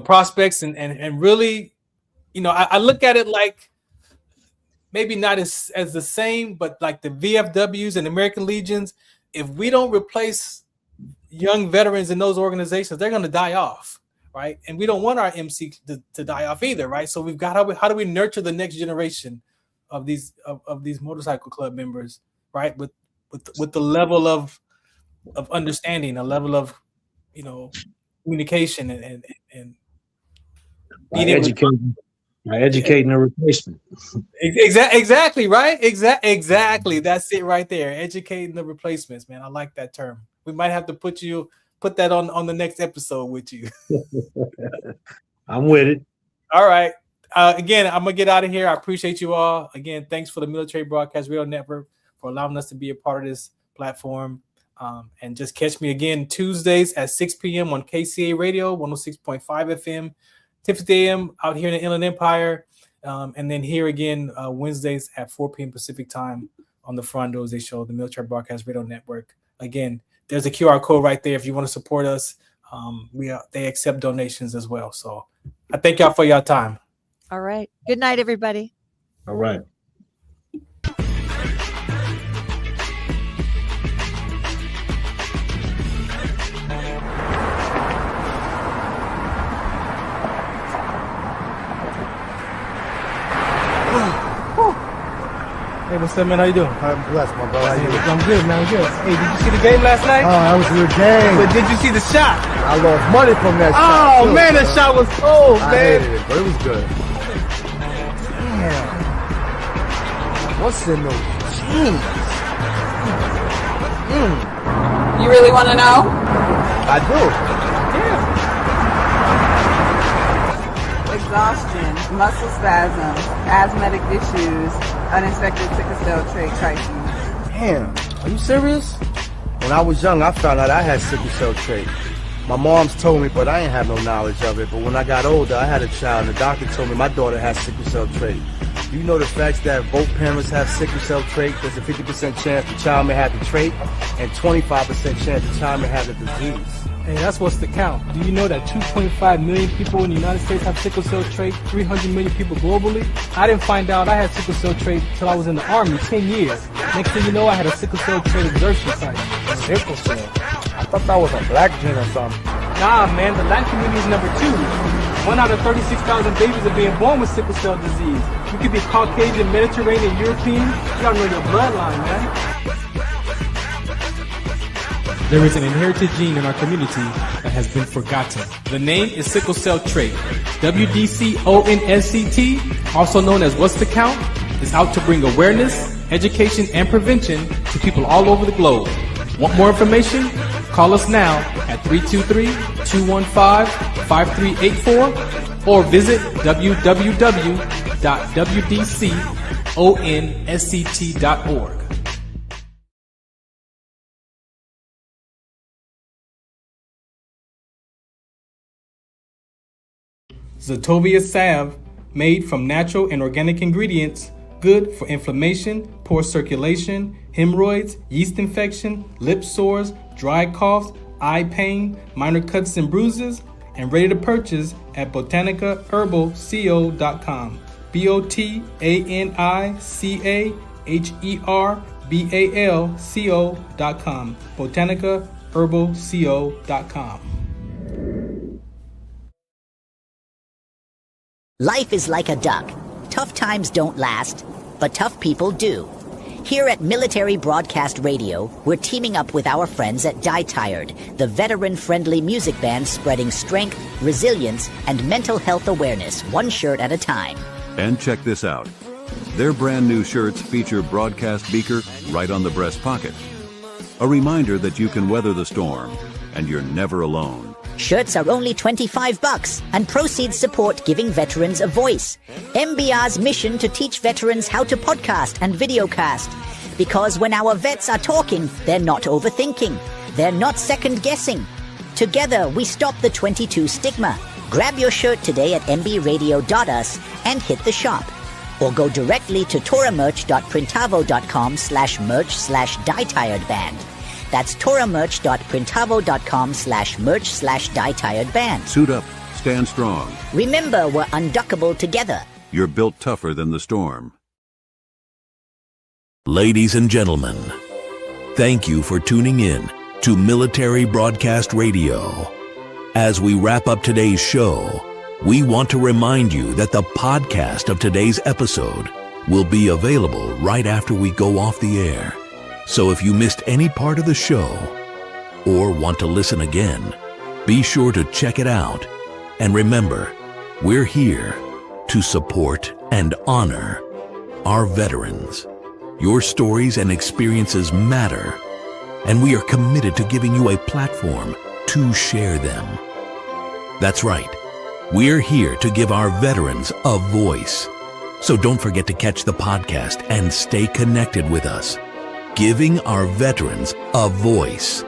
prospects and really, I look at it like maybe not as the same, but like the VFWs and American Legions, if we don't replace young veterans in those organizations, they're going to die off, right? And we don't want our MC to die off either, right? So we've got how do we nurture the next generation of these motorcycle club members, right? With the level of understanding, a level of communication and by educating the replacement. Exactly, right? Exactly. That's it right there. Educating the replacements, man. I like that term. We might have to put that on the next episode with you. I'm with it. All right. Again, I'm gonna get out of here. I appreciate you all. Again, thanks for the Military Broadcast Radio Network for allowing us to be a part of this platform. And just catch me again Tuesdays at 6 p.m. on KCA Radio, 106.5 FM, 10:50 a.m. out here in the Inland Empire. And then here again Wednesdays at 4 p.m. Pacific time on the Farron Dozier Show, the Military Broadcast Radio Network. Again, there's a QR code right there if you want to support us. They accept donations as well. So I thank y'all for your time. All right. Good night, everybody. All right. Hey, what's up, man? How you doing? I'm blessed, my brother. I'm good, man. I'm good. Hey, did you see the game last night? Oh, that was a good game. But did you see the shot? I lost money from that shot. Oh, man, that shot was cold, I man. hated it, but it was good. Damn. What's in those jeans? You really want to know? I do. Exhaustion, muscle spasms, asthmatic issues, unexpected sickle cell trait crises. Damn, are you serious? When I was young, I found out I had sickle cell trait. My mom's told me, but I ain't have no knowledge of it. But when I got older, I had a child, and the doctor told me my daughter has sickle cell trait. Do you know the facts that both parents have sickle cell trait? There's a 50% chance the child may have the trait, and 25% chance the child may have the disease. Hey, that's what's the count. Do you know that 2.5 million people in the United States have sickle cell trait, 300 million people globally? I didn't find out I had sickle cell trait until I was in the Army 10 years. Next thing you know, I had a sickle cell trait exertion site. Sickle cell? I thought that was a black gene or something. Nah, man, the Latin community is number 2. 1 out of 36,000 babies are being born with sickle cell disease. You could be Caucasian, Mediterranean, European. You gotta know your bloodline, man. There is an inherited gene in our community that has been forgotten. The name is sickle cell trait. WDCONSCT, also known as What's the Count, is out to bring awareness, education, and prevention to people all over the globe. Want more information? Call us now at 323-215-5384 or visit www.wdconsct.org. Zetovia salve, made from natural and organic ingredients, good for inflammation, poor circulation, hemorrhoids, yeast infection, lip sores, dry coughs, eye pain, minor cuts and bruises, and ready to purchase at botanicaherbalco.com. BOTANICAHERBALCO.com. botanicaherbalco.com. Life is like a duck. Tough times don't last, but tough people do. Here at Military Broadcast Radio, we're teaming up with our friends at Die Tired, the veteran-friendly music band spreading strength, resilience, and mental health awareness one shirt at a time. And check this out. Their brand new shirts feature broadcast beaker right on the breast pocket. A reminder that you can weather the storm, and you're never alone. Shirts are only $25 and proceeds support giving veterans a voice. MBR's mission to teach veterans how to podcast and videocast. Because when our vets are talking, they're not overthinking. They're not second-guessing. Together, we stop the 22 stigma. Grab your shirt today at mbradio.us and hit the shop. Or go directly to toramerch.printavo.com/merch/dietiredband. That's toramerch.printavo.com/merch/dietiredband. Suit up, stand strong. Remember, we're unduckable together. You're built tougher than the storm. Ladies and gentlemen, thank you for tuning in to Military Broadcast Radio. As we wrap up today's show, we want to remind you that the podcast of today's episode will be available right after we go off the air. So if you missed any part of the show or want to listen again, be sure to check it out. And remember, we're here to support and honor our veterans. Your stories and experiences matter, and we are committed to giving you a platform to share them. That's right. We're here to give our veterans a voice. So don't forget to catch the podcast and stay connected with us. Giving our veterans a voice.